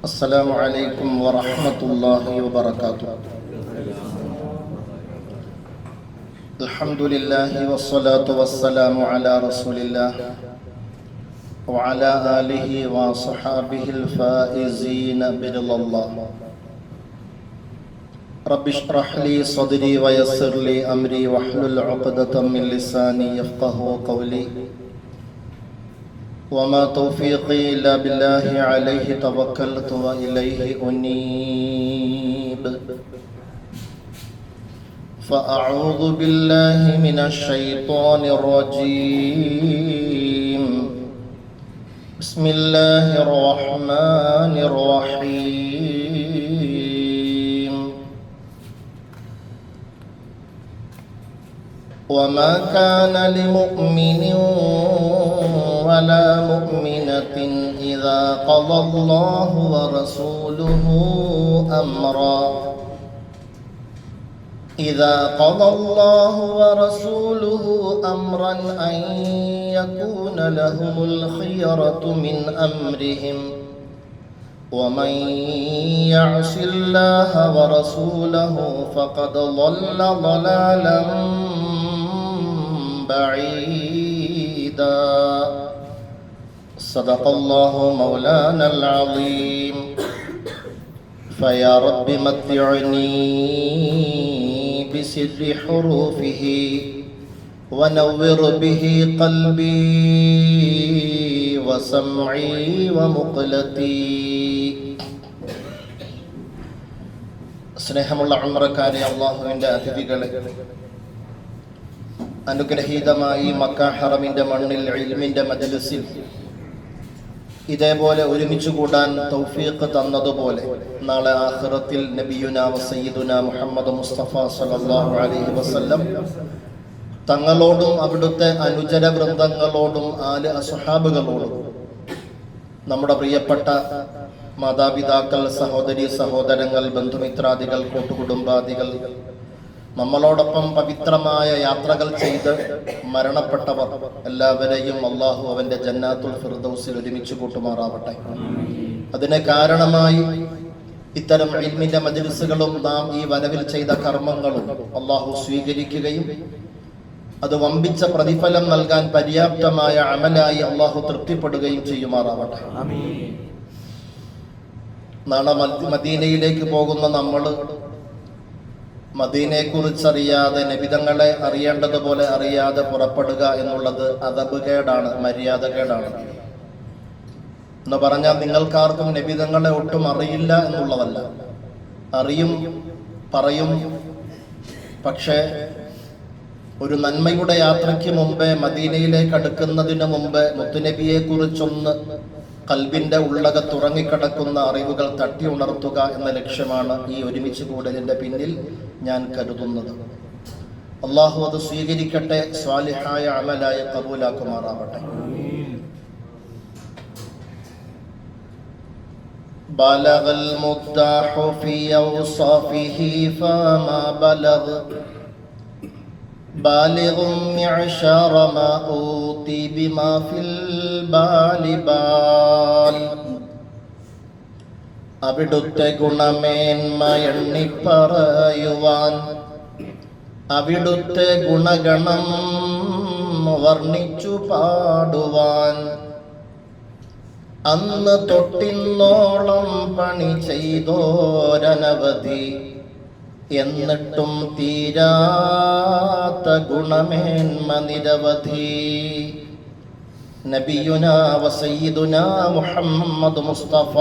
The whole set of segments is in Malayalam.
السلام عليكم ورحمة الله وبركاته. الحمد لله والصلاة والسلام على رسول الله وعلى آله وصحابه الفائزين برضا الله. رب اشرح لي صدري ويسر لي أمري واحلل عقدة من لساني يفقهوا قولي. وما توفيقي إلا بالله عليه توكلت وإليه أنيب. فأعوذ بالله من الشيطان الرجيم. بسم الله الرحمن الرحيم. وما كان لمؤمن ولا مؤمنة إذا قضى الله ورسوله أمرا أن يكون لهم الخيرة من أمرهم ومن يعص الله ورسوله فقد ضل ضلالا بعيدا. صدق الله مولانا العظيم. فيا رب متعني بسر حروفه ونور به قلبي وسمعي ومقلتي. സ്നേഹമുള്ള ഉംറക്കാരെ, അല്ലാഹുവിൻ്റെ അതിഥികളെ, അനുഗ്രഹീതമായി മക്ക ഹറമിൻ്റെ മണ്ണിൽ ഇൽമിൻ്റെ മജ്ലിസിൽ ഇതേപോലെ ഒരുമിച്ച് കൂടാൻ തൗഫീഖ് തന്നതുപോലെ നാളെ ആഖിറത്തിൽ നബിയുനാ വസയ്യിദുനാ മുഹമ്മദ് മുസ്തഫ സല്ലല്ലാഹു അലൈഹി വസല്ലം തങ്ങളോടും അവിടുത്തെ അനുചര വൃന്ദങ്ങളോടും ആല് അസ്ഹാബുകളോടും നമ്മുടെ പ്രിയപ്പെട്ട മാതാപിതാക്കൾ, സഹോദരി സഹോദരങ്ങൾ, ബന്ധുമിത്രാദികൾ, കൂട്ടുകുടുംബാദികൾ, നമ്മളോടൊപ്പം പവിത്രമായ യാത്രകൾ ചെയ്ത് മരണപ്പെട്ടവർ എല്ലാവരെയും അള്ളാഹു അവന്റെ ജന്നാത്തുൽ ഫിർദൗസിൽ ഒരുമിച്ച് കൂട്ടുമാറാവട്ടെ. അതിന് കാരണമായി ഇത്തരം ഇൽമിന്റെ മജ്ലിസുകളും നാം ഈ വരവിൽ ചെയ്ത കർമ്മങ്ങളും അള്ളാഹു സ്വീകരിക്കുകയും അത് വമ്പിച്ച പ്രതിഫലം നൽകാൻ പര്യാപ്തമായ അമലായി അള്ളാഹു തൃപ്തിപ്പെടുകയും ചെയ്യുമാറാവട്ടെ. നാളെ മദീനയിലേക്ക് പോകുന്ന നമ്മൾ മദീനയെ കുറിച്ചറിയാതെ, നബിതങ്ങളെ അറിയേണ്ടതുപോലെ അറിയാതെ പുറപ്പെടുക എന്നുള്ളത് അദബുകേടാണ്, മര്യാദകേടാണ്. എന്ന് പറഞ്ഞാൽ നിങ്ങൾക്കാർക്കും നബിതങ്ങളെ ഒട്ടും അറിയില്ല എന്നുള്ളതല്ല. അറിയും, പറയും. പക്ഷേ ഒരു നന്മയുടെ യാത്രയ്ക്ക് മുമ്പേ, മദീനയിലേക്ക് അടുക്കുന്നതിന് മുമ്പ് മുത്തുനബിയെ കുറിച്ചൊന്ന് കൽബിന്റെ ഉള്ളകത്തുറങ്ങിക്കിടക്കുന്ന അറിവുകൾ തട്ടി ഉണർത്തുക എന്ന ലക്ഷ്യമാണ് ഈ ഒരുമിച്ച് കൂടലിന്റെ പിന്നിൽ ഞാൻ കരുതുന്നത്. അള്ളാഹു അത് സ്വീകരിക്കട്ടെ, സ്വാലിഹായ അമലായി കബൂലാക്കുമാറാവട്ടെ. ബലഗൽ മുദ്ദാഹു ഫീ ഔസാഫിഹി ഫമാ ബലഗ ബാലിഗും മിഅ്ശാറ മാ ഊതി ബിമാ ഫിൽ ബാലി ബാൽ. അവിടുത്തെ ഗുണമേന്മ എണ്ണിപ്പറയുവാൻ, അവിടുത്തെ ഗുണഗണം വർണ്ണിച്ചു പാടുവാൻ അന്ന് തൊട്ടിന്നോളം പണി ചെയ്തോരനവധി, എന്നിട്ടും തീരാത്ത ഗുണമേന്മ നിരവധി. നബിയുനാ വസയ്യിദുനാ മുഹമ്മദ് മുസ്തഫ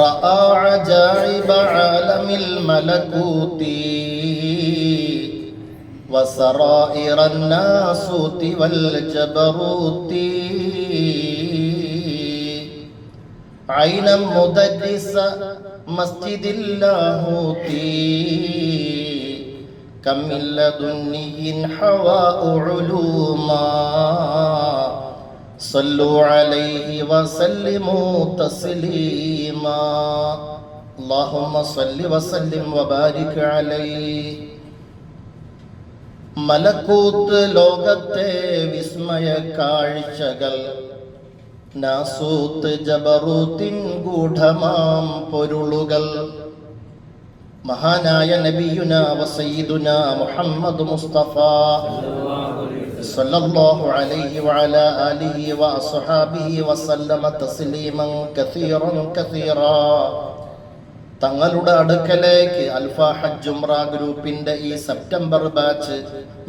റആ അജായിബ ആലമിൽ മലകൂതി വസറായിറൻ നാസൂതി വൽ ജബറൂതി. ഐന മുദരിസ മസ്ജിദിൽ ലാഹൂതി كم من لدني حواء علوما صلوا عليه وسلموا تسليما. اللهم صل وسلم وبارك عليه. മലക്കൂത്ത് ലോകത്തെ വിസ്മയ കാഴ്ചകൾ നാസൂത്ത് ജബറൂത്തിൻ ഗൂഢമാം പൊരുളുകൾ മഹാനായ നബിയുന വസയ്യിദുനാ മുഹമ്മദ് മുസ്തഫ സല്ലല്ലാഹു അലൈഹി വഅലാ ആലിഹി വഅസ്ഹാബിഹി വസല്ലമ തസ്ലീമൻ കസീറൻ കസീറാ. തങ്ങളുടെ അടുക്കലേക്ക് അൽഫ ഹജ്ജ് ഉംറ ഗ്രൂപ്പിന്റെ ഈ സെപ്റ്റംബർ ബാച്ച്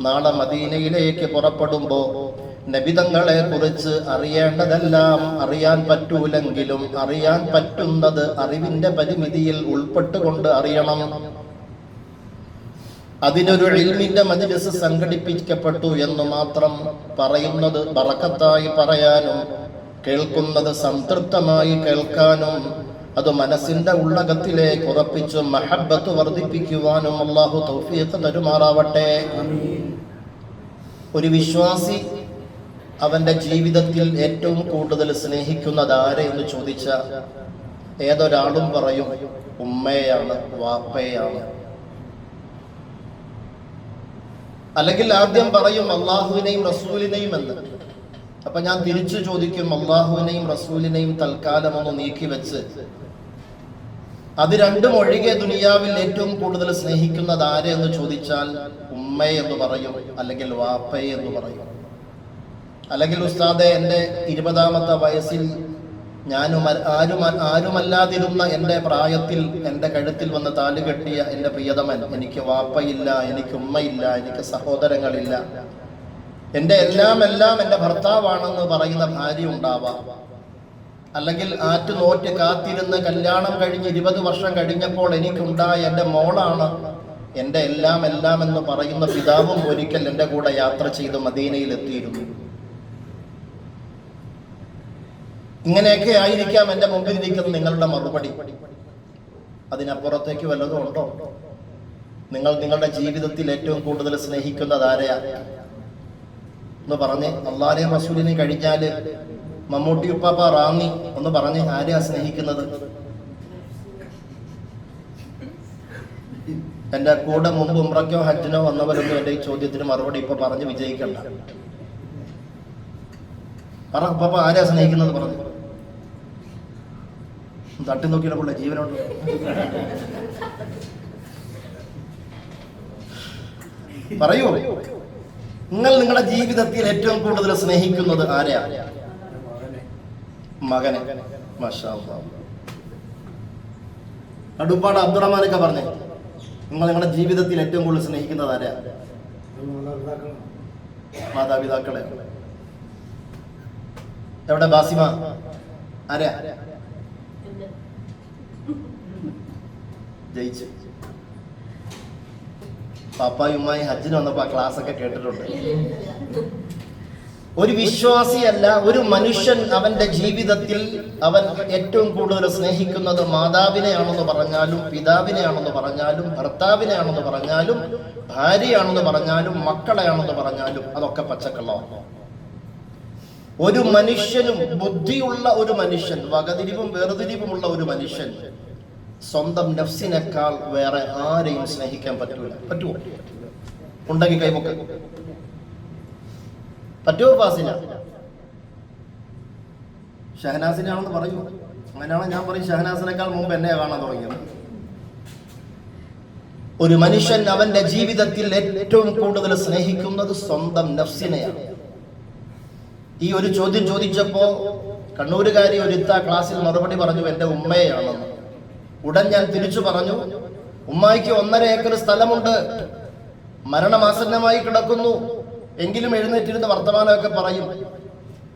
നാളെ മദീനയിലേക്ക് പുറപ്പെടുമ്പോൾ നബിതങ്ങളെ കുറിച്ച് അറിയേണ്ടതെല്ലാം അറിയാൻ പറ്റൂലെങ്കിലും അറിയാൻ പറ്റുന്നത് അറിവിന്റെ പരിമിതിയിൽ ഉൾപ്പെട്ടുകൊണ്ട് അറിയണം. അതിനൊരു ഇൽമിന്റെ മജ്‌ലിസ് സംഘടിപ്പിക്കപ്പെട്ടു എന്ന് മാത്രം പറയുന്നത് ബറക്കത്തായി പറയാനും കേൾക്കുന്നത് സംതൃപ്തമായി കേൾക്കാനും അത് മനസ്സിന്റെ ഉള്ളകത്തിലേക്ക് ഉറപ്പിച്ച് മഹബ്ബത്ത് വർദ്ധിപ്പിക്കുവാനും അല്ലാഹു തൗഫീഖ് തരുമാറാവട്ടെ. ഒരു വിശ്വാസി അവന്റെ ജീവിതത്തിൽ ഏറ്റവും കൂടുതൽ സ്നേഹിക്കുന്നത് ആരെ എന്ന് ചോദിച്ചാൽ ഏതൊരാളും പറയും ഉമ്മയെയാണ്, വാപ്പയെയാണ്. അല്ലെങ്കിൽ ആദ്യം പറയും അള്ളാഹുവിനെയും റസൂലിനെയും എന്ന്. അപ്പൊ ഞാൻ തിരിച്ചു ചോദിക്കും, അള്ളാഹുവിനെയും റസൂലിനെയും തൽക്കാലം ഒന്ന് നീക്കി വെച്ച് അത് രണ്ടും ഒഴികെ ദുനിയാവിൽ ഏറ്റവും കൂടുതൽ സ്നേഹിക്കുന്നത് ആരെ എന്ന് ചോദിച്ചാൽ ഉമ്മയെ എന്ന് പറയും, അല്ലെങ്കിൽ വാപ്പയെ എന്ന് പറയും. അല്ലെങ്കിൽ ഉസ്താദെ, എൻ്റെ 20ാമത്തെ വയസ്സിൽ ആരുമല്ലാതിരുന്ന എൻ്റെ പ്രായത്തിൽ എൻ്റെ കഴുത്തിൽ വന്ന് താലി കെട്ടിയ എൻ്റെ പ്രിയതമൻ, എനിക്ക് വാപ്പയില്ല, എനിക്ക് ഉമ്മയില്ല, എനിക്ക് സഹോദരങ്ങളില്ല, എൻ്റെ എല്ലാം എൻ്റെ ഭർത്താവാണെന്ന് പറയുന്ന ഭാര്യ ഉണ്ടാവാം. അല്ലെങ്കിൽ ആറ്റുനോറ്റ് കാത്തിരുന്ന് കല്യാണം കഴിഞ്ഞ് 20 വർഷം കഴിഞ്ഞപ്പോൾ എനിക്കുണ്ടായ എൻ്റെ മോളാണ് എൻ്റെ എല്ലാം എന്ന് പറയുന്ന പിതാവും ഒരിക്കൽ എൻ്റെ കൂടെ യാത്ര ചെയ്ത് മദീനയിൽ എത്തിയിരുന്നു. ഇങ്ങനെയൊക്കെ ആയിരിക്കാം എൻ്റെ മുമ്പിൽ ഇരിക്കുന്ന നിങ്ങളുടെ മറുപടി. അതിനപ്പുറത്തേക്ക് വല്ലതും ഉണ്ടോ? നിങ്ങൾ നിങ്ങളുടെ ജീവിതത്തിൽ ഏറ്റവും കൂടുതൽ സ്നേഹിക്കുന്നത് ആരെയാ എന്ന് പറഞ്ഞ് അള്ളാഹുവിനെയും റസൂലിനെയും കഴിഞ്ഞാല് മമ്മൂട്ടി ഉപ്പാപ്പ റാന്നി ഒന്ന് പറഞ്ഞ് ആരെയാ സ്നേഹിക്കുന്നത്? എൻ്റെ കൂടെ മുമ്പ് ഉംറയ്ക്കോ ഹജ്ജിനോ വന്നവരൊന്നും എൻ്റെ ഈ ചോദ്യത്തിന് മറുപടി ഇപ്പൊ പറഞ്ഞ് വിജയിക്കണ്ട. പറ ഉപ്പാപ്പ ആരെയാ സ്നേഹിക്കുന്നത് പറഞ്ഞു. തട്ടി നോക്കിയപ്പോൾ ജീവനോട് പറയൂ. നിങ്ങൾ നിങ്ങളുടെ ജീവിതത്തിൽ ഏറ്റവും കൂടുതൽ സ്നേഹിക്കുന്നത് ആരെയാ? മകനെ. മാഷാ അല്ലാഹ്. അടുപ്പാട് അബ്ദുറഹ്മാനൊക്കെ പറഞ്ഞേ, നിങ്ങൾ നിങ്ങളുടെ ജീവിതത്തിൽ ഏറ്റവും കൂടുതൽ സ്നേഹിക്കുന്നത് ആരെയാ? മാതാപിതാക്കളെ. എവിടെ ബാസിമ? ആരെയാ? ജയിച്ചു. പാപ്പായും ഉമ്മായി ഹജ്ജിന് വന്നപ്പോ ക്ലാസ് ഒക്കെ കേട്ടിട്ടുണ്ട്. ഒരു വിശ്വാസിയല്ല, ഒരു മനുഷ്യൻ അവന്റെ ജീവിതത്തിൽ അവൻ ഏറ്റവും കൂടുതൽ സ്നേഹിക്കുന്നത് മാതാവിനെയാണെന്ന് പറഞ്ഞാലും, പിതാവിനെയാണെന്ന് പറഞ്ഞാലും, ഭർത്താവിനെയാണെന്ന് പറഞ്ഞാലും, ഭാര്യയാണെന്ന് പറഞ്ഞാലും, മക്കളെയാണെന്ന് പറഞ്ഞാലും അതൊക്കെ പച്ചക്കള്ളമാണ്. ഒരു മനുഷ്യനും, ബുദ്ധിയുള്ള ഒരു മനുഷ്യൻ, വകതിരിവും വേർതിരിവുമുള്ള ഒരു മനുഷ്യൻ സ്വന്തം നഫ്സിനേക്കാൾ വേറെ ആരെയും സ്നേഹിക്കാൻ പറ്റൂല. പറ്റുമോ? ഉണ്ടെങ്കിൽ കൈപൊക്കെ. പറ്റുമോ? ഫാസിന ഷഹനാസിനാണെന്ന് പറയൂ. അങ്ങനെയാണ് ഞാൻ പറയും, ഷഹനാസിനേക്കാൾ മുമ്പ് എന്നെ കാണാൻ തുടങ്ങിയത്. ഒരു മനുഷ്യൻ അവന്റെ ജീവിതത്തിൽ ഏറ്റവും കൂടുതൽ സ്നേഹിക്കുന്നത് സ്വന്തം നഫ്സിനെയാണ്. ഈ ഒരു ചോദ്യം ചോദിച്ചപ്പോ കണ്ണൂരുകാരി ഒരുത്ത ക്ലാസ്സിൽ മറുപടി പറഞ്ഞു എന്റെ ഉമ്മയെയാണെന്ന്. ഉടൻ ഞാൻ തിരിച്ചു പറഞ്ഞു, ഉമ്മായിക്ക് 1.5 ഏക്കർ സ്ഥലമുണ്ട്, മരണമാസന്നമായി കിടക്കുന്നു, എങ്കിലും എഴുന്നേറ്റിരുന്ന വർത്തമാനമൊക്കെ പറയും.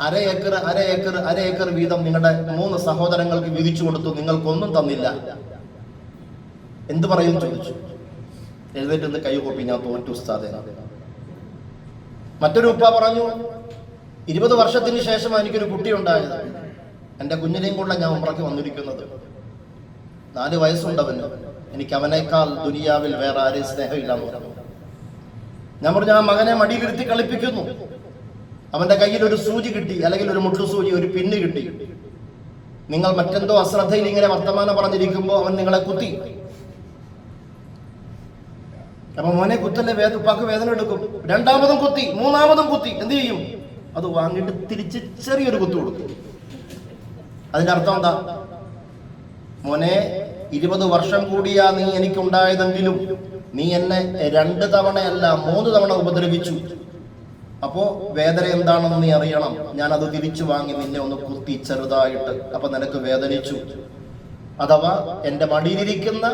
1/2 ഏക്കർ വീതം നിങ്ങളുടെ 3 സഹോദരങ്ങൾക്ക് വീതിച്ചു കൊടുത്തു, നിങ്ങൾക്കൊന്നും തന്നില്ല, എന്തു പറയും ചോദിച്ചു. എഴുന്നേറ്റ് കൈ കൊപ്പി, ഞാൻ തോറ്റു ഉസ്താദേ. മറ്റൊരു ഉപ്പ പറഞ്ഞു, 20 വർഷത്തിന് ശേഷമാണ് എനിക്കൊരു കുട്ടി ഉണ്ടായത്, എൻ്റെ കുഞ്ഞിനെയും കൂടെ ഞാൻ ഉംറയ്ക്ക് വന്നിരിക്കുന്നത്, 4 വയസ്സുണ്ടവന്, എനിക്ക് അവനേക്കാൾ ദുനിയാവിൽ വേറെ ആരെയും സ്നേഹമില്ലാന്ന് പറഞ്ഞു. ഞാൻ പറഞ്ഞു, ആ മകനെ മടിയിലിരുത്തി കളിപ്പിക്കുന്നു, അവന്റെ കയ്യിൽ ഒരു സൂചി കിട്ടി, അല്ലെങ്കിൽ ഒരു മുട്ടുസൂചി, ഒരു പിന്ന് കിട്ടി, നിങ്ങൾ മറ്റെന്തോ അശ്രദ്ധയിൽ ഇങ്ങനെ വർത്തമാനം പറഞ്ഞിരിക്കുമ്പോൾ അവൻ നിങ്ങളെ കുത്തി. അപ്പൊ മോനെ കുത്തല്ലേ, ഉപ്പാക്ക് വേദന എടുക്കും. 2ാമതും കുത്തി, 3ാമതും കുത്തി, എന്ത് ചെയ്യും? അത് വാങ്ങിയിട്ട് തിരിച്ച് ചെറിയൊരു കുത്തു കൊടുക്കും. അതിന്റെ അർത്ഥം എന്താ? മോനെ, 20 വർഷം കൂടിയാ നീ എനിക്കുണ്ടായതെങ്കിലും നീ എന്നെ 2 തവണയല്ല 3 തവണ ഉപദ്രവിച്ചു. അപ്പോ വേദന എന്താണെന്ന് നീ അറിയണം. ഞാൻ അത് തിരിച്ചു വാങ്ങി നിന്നെ ഒന്ന് കുത്തി ചെറുതായിട്ട്, അപ്പൊ നിനക്ക് വേദനിച്ചു. അഥവാ എന്റെ മടിയിലിരിക്കുന്ന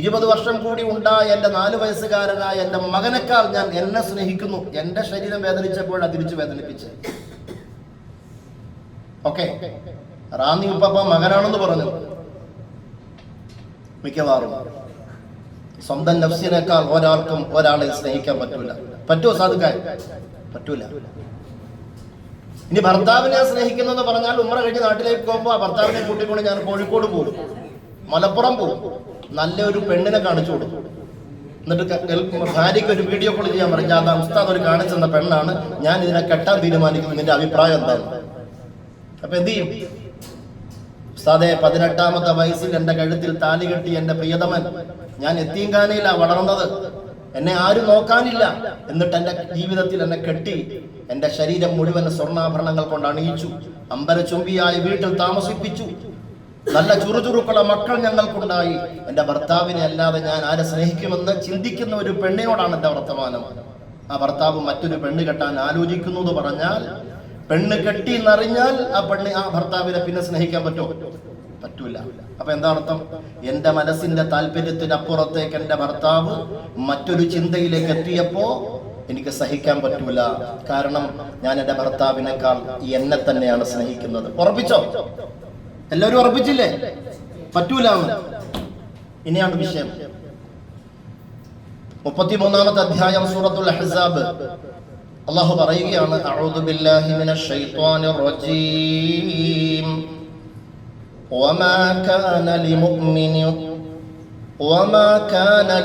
20 വർഷം കൂടി ഉണ്ടായ എന്റെ 4 വയസ്സുകാരനായ എന്റെ മകനേക്കാൾ ഞാൻ എന്നെ സ്നേഹിക്കുന്നു. എന്റെ ശരീരം വേദനിച്ചപ്പോഴാണ് തിരിച്ചു വേദനിപ്പിച്ച്. ഓക്കെ, റാന്നി ഉപ്പ മകനാണെന്ന് പറഞ്ഞു. മിക്കവാറും സ്വന്തം നഫ്സിനേക്കാൾ ഒരാൾക്കും ഒരാളെ സ്നേഹിക്കാൻ പറ്റൂല. പറ്റുമോ സാധുക്കാൻ? പറ്റൂല. ഇനി ഭർത്താവിനെ സ്നേഹിക്കുന്നു പറഞ്ഞാൽ ഉമ്ര കഴിഞ്ഞ് നാട്ടിലേക്ക് പോകുമ്പോൾ ആ ഭർത്താവിനെ കൂട്ടിക്കൊണ്ട് ഞാൻ കോഴിക്കോട് പോകും, മലപ്പുറം പോകും, നല്ലൊരു പെണ്ണിനെ കാണിച്ചു കൊടുക്കും. എന്നിട്ട് ഭാര്യയ്ക്ക് ഒരു വീഡിയോ കോൾ ചെയ്യാൻ പറഞ്ഞു, അത് ഉസ്താദ് ഒരു കാണിച്ചെന്ന പെണ്ണാണ്, ഞാൻ ഇതിനെ കെട്ടാൻ തീരുമാനിക്കുന്നു, നിന്റെ അഭിപ്രായം എന്താണ്? അപ്പൊ എന്ത് ചെയ്യും? ഉസ്താദെ, 18ാമത്തെ വയസ്സിൽ എന്റെ കഴുത്തിൽ താലി കെട്ടി എന്റെ പ്രിയതമൻ, ഞാൻ യത്തീംഖാനയിലാണ് വളർന്നത്, എന്നെ ആരും നോക്കാനില്ല, എന്നിട്ട് എന്റെ ജീവിതത്തിൽ എന്നെ കെട്ടി എന്റെ ശരീരം മുഴുവൻ സ്വർണ്ണാഭരണങ്ങൾ കൊണ്ട് അണിയിച്ചു, അമ്പരചുംബിയായ വീട്ടിൽ താമസിപ്പിച്ചു, നല്ല ചുറുചുറുക്കുള്ള മക്കൾ ഞങ്ങൾക്കുണ്ടായി. എന്റെ ഭർത്താവിനെ അല്ലാതെ ഞാൻ ആരെ സ്നേഹിക്കുമെന്ന് ചിന്തിക്കുന്ന ഒരു പെണ്ണിനോടാണ് എന്റെ വർത്തമാനം. ആ ഭർത്താവ് മറ്റൊരു പെണ്ണ് കെട്ടാൻ ആലോചിക്കുന്നു എന്ന് പറഞ്ഞാൽ, പെണ്ണ് കെട്ടി എന്നറിഞ്ഞാൽ ആ പെണ്ണ് ആ ഭർത്താവിനെ പിന്നെ സ്നേഹിക്കാൻ പറ്റുമോ? പറ്റൂല. അപ്പൊ എന്താ അർത്ഥം? എന്റെ മനസ്സിന്റെ താല്പര്യത്തിനപ്പുറത്തേക്ക് എന്റെ ഭർത്താവ് മറ്റൊരു ചിന്തയിലേക്ക് എത്തിയപ്പോ എനിക്ക് സഹിക്കാൻ പറ്റൂല. കാരണം ഞാൻ എന്റെ ഭർത്താവിനേക്കാൾ എന്നെ തന്നെയാണ് സ്നേഹിക്കുന്നത്. ഉറപ്പിച്ചോ? എല്ലാവരും ഉറപ്പിച്ചില്ലേ? പറ്റൂല. ഇനിയാണ് വിഷയം. 33ാമത്തെ അധ്യായം സൂറത്തുൽ അഹ്സാബ്. അല്ലാഹു പറയുകയാണ്, അഊദു ബില്ലാഹി മിനശ് ശൈത്വാനിർ റജീം. وما كان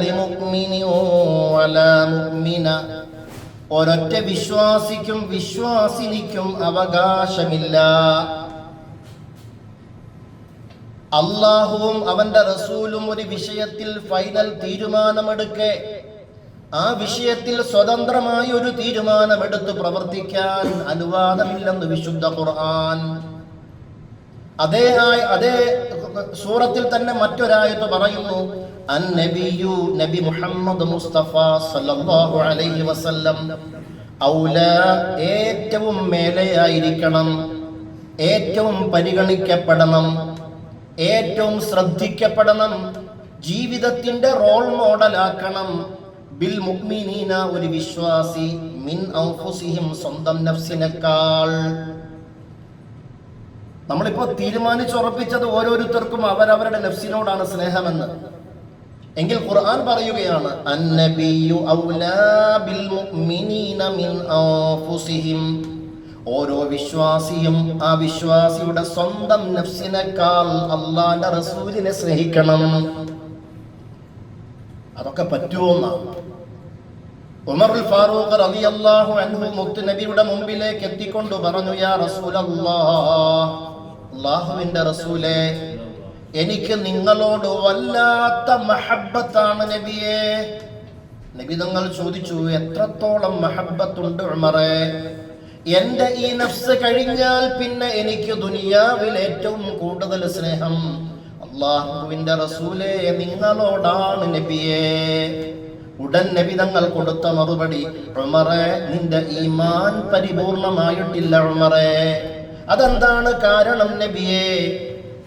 لمؤمن ولا مؤمنة. ഒരൊറ്റ വിശ്വാസിക്കും വിശ്വാസിനിക്കും അവകാശമില്ല. അല്ലാഹുവും അവന്റെ റസൂലും ഒരു വിഷയത്തിൽ ഫൈനൽ തീരുമാനമെടുക്കെ ആ വിഷയത്തിൽ സ്വതന്ത്രമായ ഒരു തീരുമാനമെടുത്ത് പ്രവർത്തിക്കാൻ അനുവാദമില്ലെന്ന് വിശുദ്ധ ഖുർആൻ. അതേ സൂറത്തിൽ തന്നെ മറ്റൊരായത്ത് പറയുന്നു, അന്നബിയു നബി മുഹമ്മദ് മുസ്തഫ സല്ലല്ലാഹു അലൈഹി വസല്ലം ഔലാ, ഏറ്റവും മേലെയായിരിക്കണം, ഏറ്റവും പരിഗണിക്കപ്പെടണം, ഏറ്റവും ശ്രദ്ധിക്കപ്പെടണം, ജീവിതത്തിന്റെ റോൾ മോഡലാക്കണം, ബിൽ മുഅ്മിനീന, ഒരു വിശ്വാസി, മിൻ അൻഫുസിഹിം, സ്വന്തം നഫ്സിനേക്കാൾ. നമ്മളിപ്പോ തീരുമാനിച്ചുറപ്പിച്ചത് ഓരോരുത്തർക്കും അവരവരുടെ നഫ്സിനോടാണ് സ്നേഹമെന്ന്. എങ്കിൽ ഖുർആൻ പറയുകയാണ്, അന്നബിയു ഔലാ ബിൽ മുഅ്മിനീന മിൻ അൻഫുസിഹിം. ഓരോ വിശ്വാസിയും ആ വിശ്വാസിയുടെ സ്വന്തം നഫ്സിനേക്കാൾ അല്ലാഹുവിന്റെ റസൂലിനെ സ്നേഹിക്കണം. അതൊക്കെ പറ്റുമെന്നാണ്. ഉമറുൽ ഫാറൂഖ് റളിയല്ലാഹു അൻഹു മുത്തുനബിയുടെ മുമ്പിലേക്ക് എത്തിക്കൊണ്ട് പറഞ്ഞു, യാ റസൂലല്ലാഹ്, അല്ലാഹുവിന്റെ റസൂലേ, എനിക്ക് നിങ്ങളോട് വല്ലാത്ത മഹബ്ബത്താണ് നബിയേ. നബി തങ്ങൾ ചോദിച്ചു, എത്രത്തോളം മഹബ്ബത്തുണ്ട് ഉമറേ? എന്റെ ഈ നഫ്സ് കഴിഞ്ഞാൽ പിന്നെ എനിക്ക് ദുനിയാവിൽ ഏറ്റവും കൂടുതൽ സ്നേഹം അല്ലാഹുവിന്റെ റസൂലേ നിങ്ങളോടാണ് നബിയേ. ഉടൻ നബി തങ്ങൾ കൊടുത്ത മറുപടി, ഉമറേ, നിന്റെ ഈമാൻ പരിപൂർണമായിട്ടില്ല ഉമറേ. അതെന്താണ് കാരണം നബിയേ?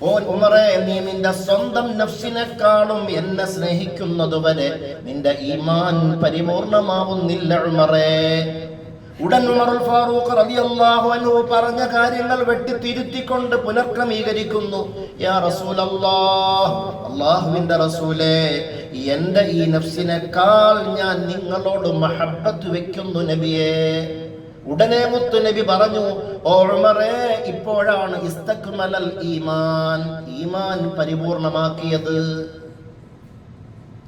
ഓ ഉമറേ, നീ നിന്റെ സ്വന്തം നഫ്സിനെക്കാളും എന്നെ സ്നേഹിക്കുന്നതുവരെ നിന്റെ ഈമാൻ പരിപൂർണമാവുന്നില്ല ഉമറേ. ഉടൻ ഉമറുൽ ഫാറൂഖ് റളിയല്ലാഹു അൻഹു പറഞ്ഞ കാര്യങ്ങൾ വെട്ടിത്തിരുത്തിക്കൊണ്ട് പുനർക്രമീകരിക്കുന്നു. യാ റസൂലല്ലാഹ്, അല്ലാഹുവിന്റെ റസൂലേ, എന്റെ ഈ നഫ്സിനേക്കാൾ ഞാൻ നിങ്ങളോട് മഹബ്ബത്ത് വെക്കുന്നു നബിയേ. ഉടനെ മുത്തു നബി പറഞ്ഞു, ഓ ഉമറേ, ഇപ്പോഴാണ് ഇസ്തക്മലൽ ഈമാൻ, ഈമാൻ പരിപൂർണമാക്കിയത്.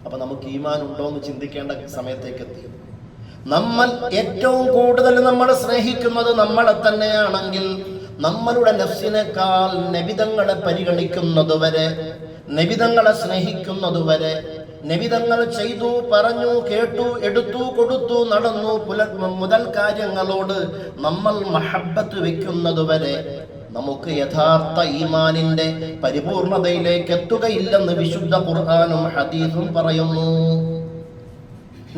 അപ്പൊ നമുക്ക് ഈമാൻ ഉണ്ടോ എന്ന് ചിന്തിക്കേണ്ട സമയത്തേക്ക് എത്തി. നമ്മൾ ഏറ്റവും കൂടുതൽ നമ്മൾ സ്നേഹിക്കുന്നത് നമ്മളെ തന്നെയാണെങ്കിൽ നമ്മളുടെ നഫ്സിനേക്കാൾ നബിതങ്ങളെ പരിഗണിക്കുന്നതുവരെ, നബിതങ്ങളെ സ്നേഹിക്കുന്നതുവരെ, നബിതങ്ങൾ ചെയ്തു, പറഞ്ഞു, കേട്ടു, എടുത്തു, കൊടുത്തു, നടന്നു മുതൽ കാര്യങ്ങളോട് നമ്മൾ മഹബ്ബത്ത് വെക്കുന്നതുവരെ നമുക്ക് യഥാർത്ഥ ഈമാനിന്റെ പരിപൂർണതയിലേക്ക് എത്തുകയില്ലെന്ന് വിശുദ്ധ ഖുർആനും ഹദീസും പറയുന്നു.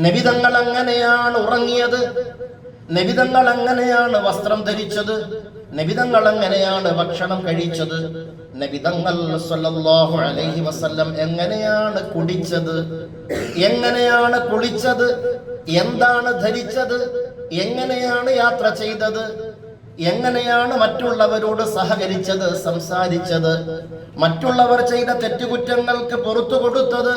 നബി തങ്ങൾ അങ്ങനെയാണ് ഉറങ്ങിയത്, നബി തങ്ങൾ അങ്ങനെയാണ് വസ്ത്രം ധരിച്ചത്, നബി തങ്ങൾ അങ്ങനെയാണ് ഭക്ഷണം കഴിച്ചത്, നബി തങ്ങൾ സല്ലല്ലാഹു അലൈഹി വസല്ലം എങ്ങനെയാണ് കുടിച്ചത്, എങ്ങനെയാണ് കുളിച്ചത്, എന്താണ് ധരിച്ചത്, എങ്ങനെയാണ് യാത്ര ചെയ്തത്, എങ്ങനെയാണ് മറ്റുള്ളവരോട് സഹകരിച്ചത്, സംസാരിച്ചത്, മറ്റുള്ളവർ ചെയ്ത തെറ്റുകുറ്റങ്ങൾക്ക് പുറത്തു കൊടുത്തത്,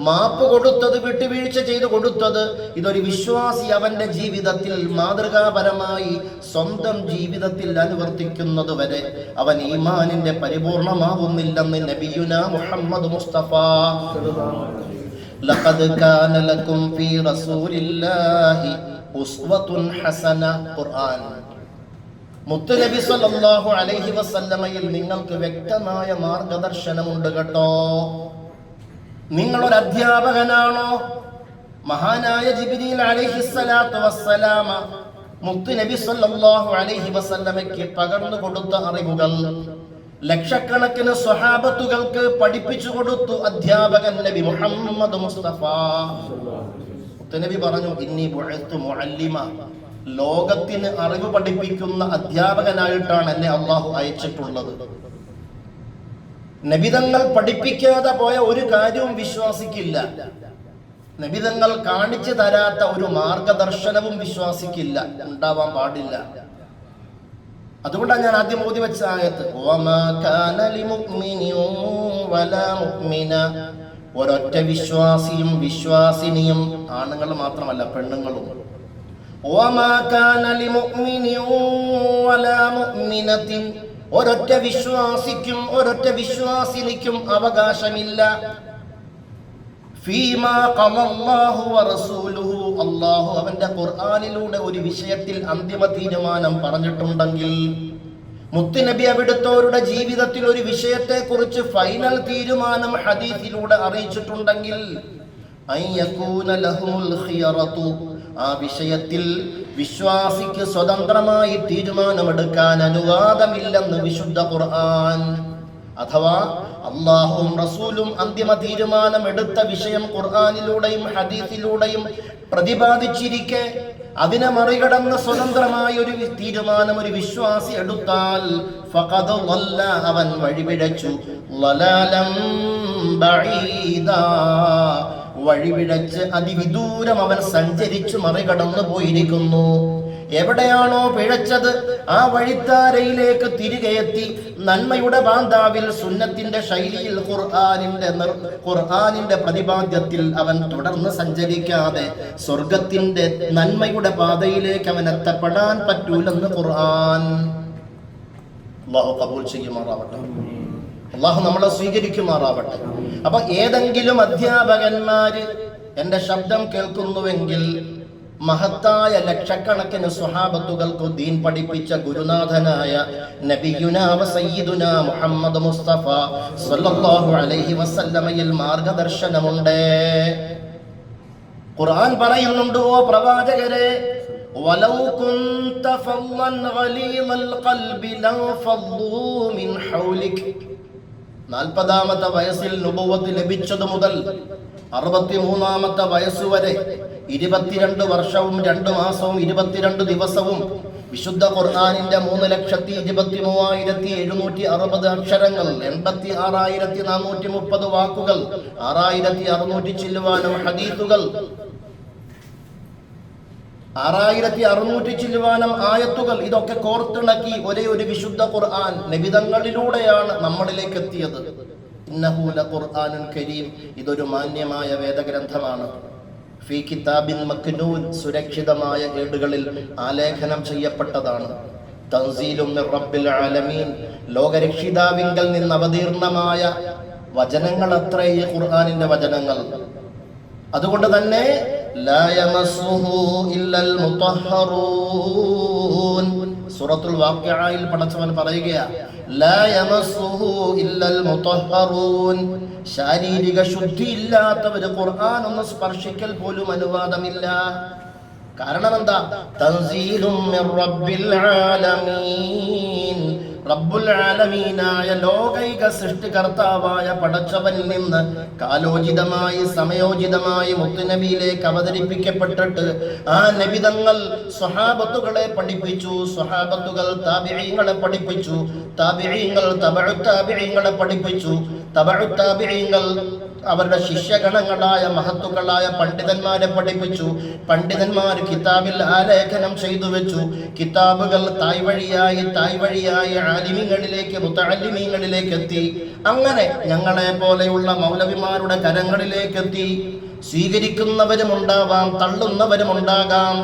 മാപ്പ് കൊടുത്തത്, വിട്ടുവീഴ്ച ചെയ്തു കൊടുത്തത്. ഇതൊരു വിശ്വാസി അവന്റെ ജീവിതത്തിൽ മാതൃകാപരമായി സ്വന്തം ജീവിതത്തിൽ അനുവർത്തിക്കുന്നത് വരെ അവൻ ഈമാനിന്റെ പരിപൂർണമാവുന്നില്ലെന്ന് നബിയുനാ മുഹമ്മദ് മുസ്തഫ ലഖദ് കാന ലക്കും ഫീ റസൂലില്ലാഹി ഉസ്വത്തുൻ ഹസന. ഖുർആൻ മുത്തുനബി സല്ലല്ലാഹു അലൈഹി വസല്ലമയിൽ നിങ്ങൾക്ക് വ്യക്തമായ മാർഗദർശനമുണ്ട് കേട്ടോ. നിങ്ങളൊരു അധ്യാപകനാണോ? മഹാനായ ജിബ്രീൽ അലൈഹിസ്സലാത്തു വസ്സലാമ മുത്തുനബി സല്ലല്ലാഹു അലൈഹി വസല്ലമയ്ക്ക് പകർന്നു കൊടുത്ത അറിവുകൾ ലക്ഷക്കണക്കിന് സ്വഹാബത്തുകൾക്ക് പഠിപ്പിച്ചു കൊടുത്തു അധ്യാപകൻ നബി മുഹമ്മദ് മുസ്തഫ. മുത്തുനബി പറഞ്ഞു, ഇന്നി ബുഇസ്തു മുഅല്ലിമ, ലോകത്തിന് അറിവ് പഠിപ്പിക്കുന്ന അധ്യാപകനായിട്ടാണ് എന്നെ അള്ളാഹു അയച്ചിട്ടുള്ളത്. നബിതങ്ങൾ പഠിപ്പിക്കാതെ പോയ ഒരു കാര്യവും വിശ്വാസിക്കില്ല. നബിതങ്ങൾ കാണിച്ചു തരാത്ത ഒരു മാർഗദർശനവും വിശ്വാസിക്കില്ല, ഉണ്ടാവാൻ പാടില്ല. അതുകൊണ്ടാണ് ഞാൻ ആദ്യം ഓതി വെച്ച ആയത്ത്, വമാ കാന ലിമുഅ്മിനിൻ വലാ മുഅ്മിന, ഒരൊറ്റ വിശ്വാസിയും വിശ്വാസിനിയും, ആണുങ്ങൾ മാത്രമല്ല പെണ്ണുങ്ങളും, വമാ കാന ലിമുഅ്മിനിൻ വലാ മുഅ്മിനത്തിൻ, ഒരൊറ്റ വിശ്വാസിക്കും ഒരൊറ്റ വിശ്വാസിനിക്കും അവകാശമില്ല, ഫീമാ ഖളല്ലാഹു വറസൂലുഹു, അല്ലാഹു അവന്റെ ഖുർആനിലൂടെ ഒരു വിഷയത്തിൽ അന്തിമ തീരുമാനം പറഞ്ഞിട്ടുണ്ടെങ്കിൽ, മുത്തുനബി അവിടുത്തോരുടെ ജീവിതത്തിൽ ഒരു വിഷയത്തെ കുറിച്ച് ഫൈനൽ തീരുമാനം ഹദീസിലൂടെ അറിയിച്ചിട്ടുണ്ടെങ്കിൽ, അയ്യകൂന ലഹുൽ ഖിയറതു, ആ വിഷയത്തിൽ വിശ്വാസിക്ക് സ്വതന്ത്രമായി തീരുമാനമെടുക്കാൻ അനുവാദമില്ലെന്ന് വിശുദ്ധ ഖുർആൻ. അഥവാ അല്ലാഹുവും റസൂലും അന്തിമ തീരുമാനം എടുത്ത വിഷയം ഖുർആനിലൂടെയും ഹദീസിലൂടെയും പ്രതിപാദിച്ചിരിക്കെ അതിനെ മറികടന്ന് സ്വതന്ത്രമായ ഒരു തീരുമാനം ഒരു വിശ്വാസി എടുത്താൽ ഫഖദ് ളല്ല, അവൻ വഴിപിഴച്ചു, ളലാലം ബഈദാ, വഴിപിഴച്ച് അതിവിദൂരം അവൻ സഞ്ചരിച്ചു മറികടന്നു പോയിരിക്കുന്നു. എവിടെയാണോ പിഴച്ചത് ആ വഴിത്താരയിലേക്ക് തിരികെ എത്തി നന്മയുടെ ബാന്ധാവിൽ സുന്നത്തിന്റെ ശൈലിയിൽ ഖുർആനിന്റെ പ്രതിപാദ്യത്തിൽ അവൻ തുടർന്ന് സഞ്ചരിക്കാതെ സ്വർഗത്തിന്റെ നന്മയുടെ പാതയിലേക്ക് അവൻ എത്തപ്പെടാൻ പറ്റൂലെന്ന് ഖുർആൻ. അല്ലാഹു ഖബൂൽ ചെയ്യുമാറാവട്ടെ, അല്ലാഹു നമ്മളെ സ്വീകരിക്കുമാറാവട്ടെ. അപ്പൊ ഏതെങ്കിലും അധ്യാപകന്മാര് എന്റെ ശബ്ദം കേൾക്കുന്നുവെങ്കിൽ, മഹത്തായ ലക്ഷക്കണക്കിന് സ്വഹാബത്തുകൾക്ക് ദീൻ പഠിപ്പിച്ച ഗുരുനാഥനായ നബിയുനാ വസയ്യിദുനാ മുഹമ്മദ് മുസ്തഫ സല്ലല്ലാഹു അലൈഹി വസല്ലമയിൽ മാർഗദർശനമുണ്ട്. ഖുർആൻ പറയുന്നുണ്ട്, ഓ പ്രവാചകരെ, വലൗ കുൻത ഫളൻ ഗലീദൽ ഖൽബി ലൻഫളൂ മിൻ ഹൗലിക്, 40ാമത്തെ വയസ്സിൽ നുബുവത്ത് ലഭിച്ചതു മുതൽ 63ാമത്തെ വയസ്സുവരെ 22 വർഷവും 2 മാസവും 22 ദിവസവും വിശുദ്ധ ഖുർആനിന്റെ 3,23,760 അക്ഷരങ്ങൾ, 86,430 വാക്കുകൾ, 6,600 ചില്ലുവാനും ഹദീസുകൾ, 6,600 ചില്ലുവാനും ആയത്തുകൾ, ഇതൊക്കെ കോർത്തിണക്കി ഒരേ ഒരു വിശുദ്ധ ഖുർആൻ നബിതങ്ങളിലൂടെയാണ് നമ്മളിലേക്ക് എത്തിയത്. ഇന്നഹു ലഖുർആനുൻ കരീം, ഇതൊരു മാന്യമായ വേദഗ്രന്ഥമാണ്. ഫീ കിതാബിൻ മക്നൂൻ, സുരക്ഷിതമായ ഏടുകളിൽ ആലേഖനം ചെയ്യപ്പെട്ടതാണ്. തൻസീലും മിർ റബ്ബിൽ ആലമീൻ, ലോകരക്ഷിതാവിങ്കൽ നിന്ന് അവതീർണമായ വചനങ്ങൾ അത്രേ ഈ ഖുർആനിന്റെ വചനങ്ങൾ. അതുകൊണ്ട് തന്നെ ലാ യമസ്സുഹു ഇല്ലൽ മുതഹ്ഹറൂൻ, സൂറത്തുൽ വാഖിഅയിൽ പടച്ചവൻ പറയുകയാണ്, ലാ യമസ്സുഹു ഇല്ലൽ മുതഹ്ഹറൂൻ, ശാരീരിക ശുദ്ധി ഇല്ലാത്തവര് ഖുർആൻ ഒന്ന് സ്പർശിക്കൽ പോലും അനുവാദമില്ല. കാരണം എന്താ? തൻസീലും മിർ റബ്ബിൽ ആലമീൻ, റബ്ബുൽ ആലമീനായ ലോകൈക സൃഷ്ടികർത്താവായ പടച്ചവനിൽ നിന്ന് കാലോചിതമായി സമയോചിതമായി മുത്തുനബിയിലേക്ക് അവതരിപ്പിക്കപ്പെട്ടിട്ട് ആ നബിതങ്ങൾ സ്വഹാബത്തുകളെ പഠിപ്പിച്ചു, സ്വഹാബത്തുകൾ താബിഈങ്ങളെ പഠിപ്പിച്ചു, താബിഈങ്ങൾ തബഉ താബിഈങ്ങളെ പഠിപ്പിച്ചു, തബഉ താബിഈങ്ങൾ അവരുടെ ശിഷ്യഗണങ്ങളായ മഹത്തുക്കളായ പണ്ഡിതന്മാരെ പഠിപ്പിച്ചു, പണ്ഡിതന്മാർ കിതാബിൽ ആലേഖനം ചെയ്തു വെച്ചു, കിതാബുകൾ തായ്വഴിയായി ആലിമീങ്ങളിലേക്ക് മുതഅല്ലിമീങ്ങളിലേക്ക് എത്തി. അങ്ങനെ ഞങ്ങളെ പോലെയുള്ള മൗലവിമാരുടെ കരങ്ങളിലേക്ക് എത്തി. സ്വീകരിക്കുന്നവരുമുണ്ടാവാം, തള്ളുന്നവരുമുണ്ടാകാം,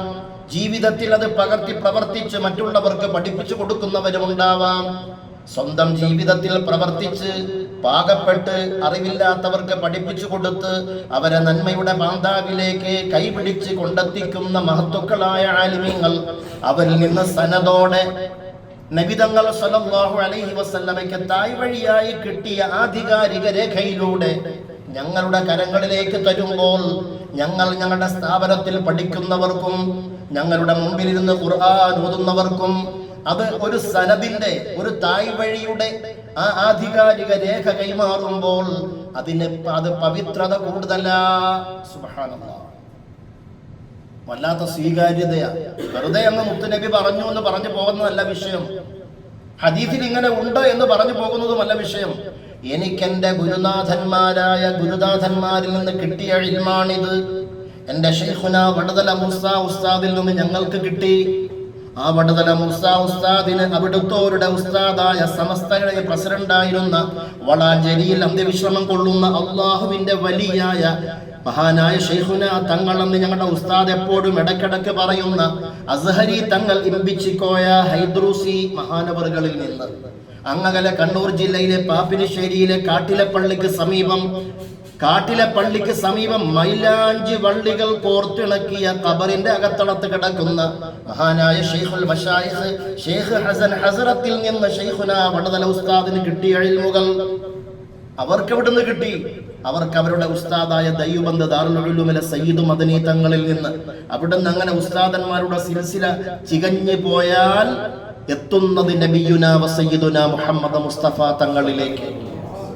ജീവിതത്തിൽ അത് പകർത്തി പ്രവർത്തിച്ച് മറ്റുള്ളവർക്ക് പഠിപ്പിച്ചു കൊടുക്കുന്നവരുമുണ്ടാവാം. സ്വന്തം ജീവിതത്തിൽ പ്രവർത്തിച്ച് പാകപ്പെട്ട് അറിവില്ലാത്തവർക്ക് പഠിപ്പിച്ചു കൊടുത്ത് അവരെ നന്മയുടെ ബാന്ധാവിലേക്ക് കൈപിടിച്ച് കൊണ്ടെത്തിക്കുന്ന മഹത്തുക്കളായ ആലിമീങ്ങൾ, അവരിൽ നിന്ന് സനദോടെ നബിതങ്ങൾ സല്ലല്ലാഹു അലൈഹി വസല്ലമയ്ക്ക് തായ്വഴിയായി കിട്ടിയ ആധികാരിക രേഖയിലൂടെ ഞങ്ങളുടെ കരങ്ങളിലേക്ക് തരുമ്പോൾ ഞങ്ങളുടെ സ്ഥാപനത്തിൽ പഠിക്കുന്നവർക്കും ഞങ്ങളുടെ മുമ്പിലിരുന്ന് ഖുർആൻ ഓതുന്നവർക്കും അത് ഒരു സനദിന്റെ, ഒരു തായ്വഴിയുടെ ആ ആധികാരിക രേഖ കൈമാറുമ്പോൾ അത് പവിത്രത കൂടുതലാ. സുബ്ഹാനല്ലാഹ്, വല്ലാത്ത സ്വീകാര്യതയാ. വെറുതെ അങ്ങ് മുത്തുനബി പറഞ്ഞു എന്ന് പറഞ്ഞു പോകുന്നതല്ല വിഷയം, ഹദീസിൽ ഇങ്ങനെ ഉണ്ട് എന്ന് പറഞ്ഞു പോകുന്നതുമല്ല വിഷയം. എനിക്കെന്റെ ഗുരുനാഥന്മാരിൽ നിന്ന് കിട്ടിയ ഇൽമാണിത്. എന്റെ ശൈഖുന വടതല മൂസ ഉസ്താദിൽ നിന്ന് ഞങ്ങൾക്ക് കിട്ടി. ആ വടതല മൂസ ഉസ്താദിന് അവിടുത്തോരുടെ ഉസ്താദായ സമസ്തയുടെ പ്രസിഡന്റായിരുന്ന വളാഞ്ചേരിയിൽ അന്ത്യവിശ്രമം കൊള്ളുന്ന അള്ളാഹുവിന്റെ വലിയായ മഹാനായ ശൈഖുന തങ്ങളെന്ന് ഞങ്ങളുടെ ഉസ്താദ് എപ്പോഴും ഇടയ്ക്കിടയ്ക്ക് പറയുന്ന അസ്ഹരി തങ്ങൾ ഇമ്പിച്ചിക്കോയ ഹൈദ്രൂസി മഹാനവറുകളിൽ നിന്ന് അങ്ങകലെ കണ്ണൂർ ജില്ലയിലെ പാപ്പിനിശ്ശേരിയിലെ കാട്ടിലെ പള്ളിക്ക് മൈലാഞ്ചി വള്ളികൾ കോർത്തിണക്കിയ ഖബറിന്റെ അകത്തളത്ത് കിടക്കുന്ന മഹാനായ ശൈഖുൽ മശായിഖ് ശൈഖ് ഹസൻ ഹസ്റത്തിൽ നിന്ന് ശൈഖുന വടതല ഉസ്താദിന് കിട്ടിയ ഇൽമുകൾ അവർക്ക് എവിടുന്ന് കിട്ടി? അവർക്ക് അവരുടെ ഉസ്താദായ ദൈവബന്ധ ദാറുൽ ഉലൂമിലെ സയ്യിദ് മദനി തങ്ങളിൽ നിന്ന്. അവിടുന്ന് അങ്ങനെ ഉസ്താദന്മാരുടെ സിൽസില ചികഞ്ഞു പോയാൽ എത്തുന്നത് നബിയുന വസയ്യിദുന മുഹമ്മദ് മുസ്തഫ തങ്ങളിലേക്ക്.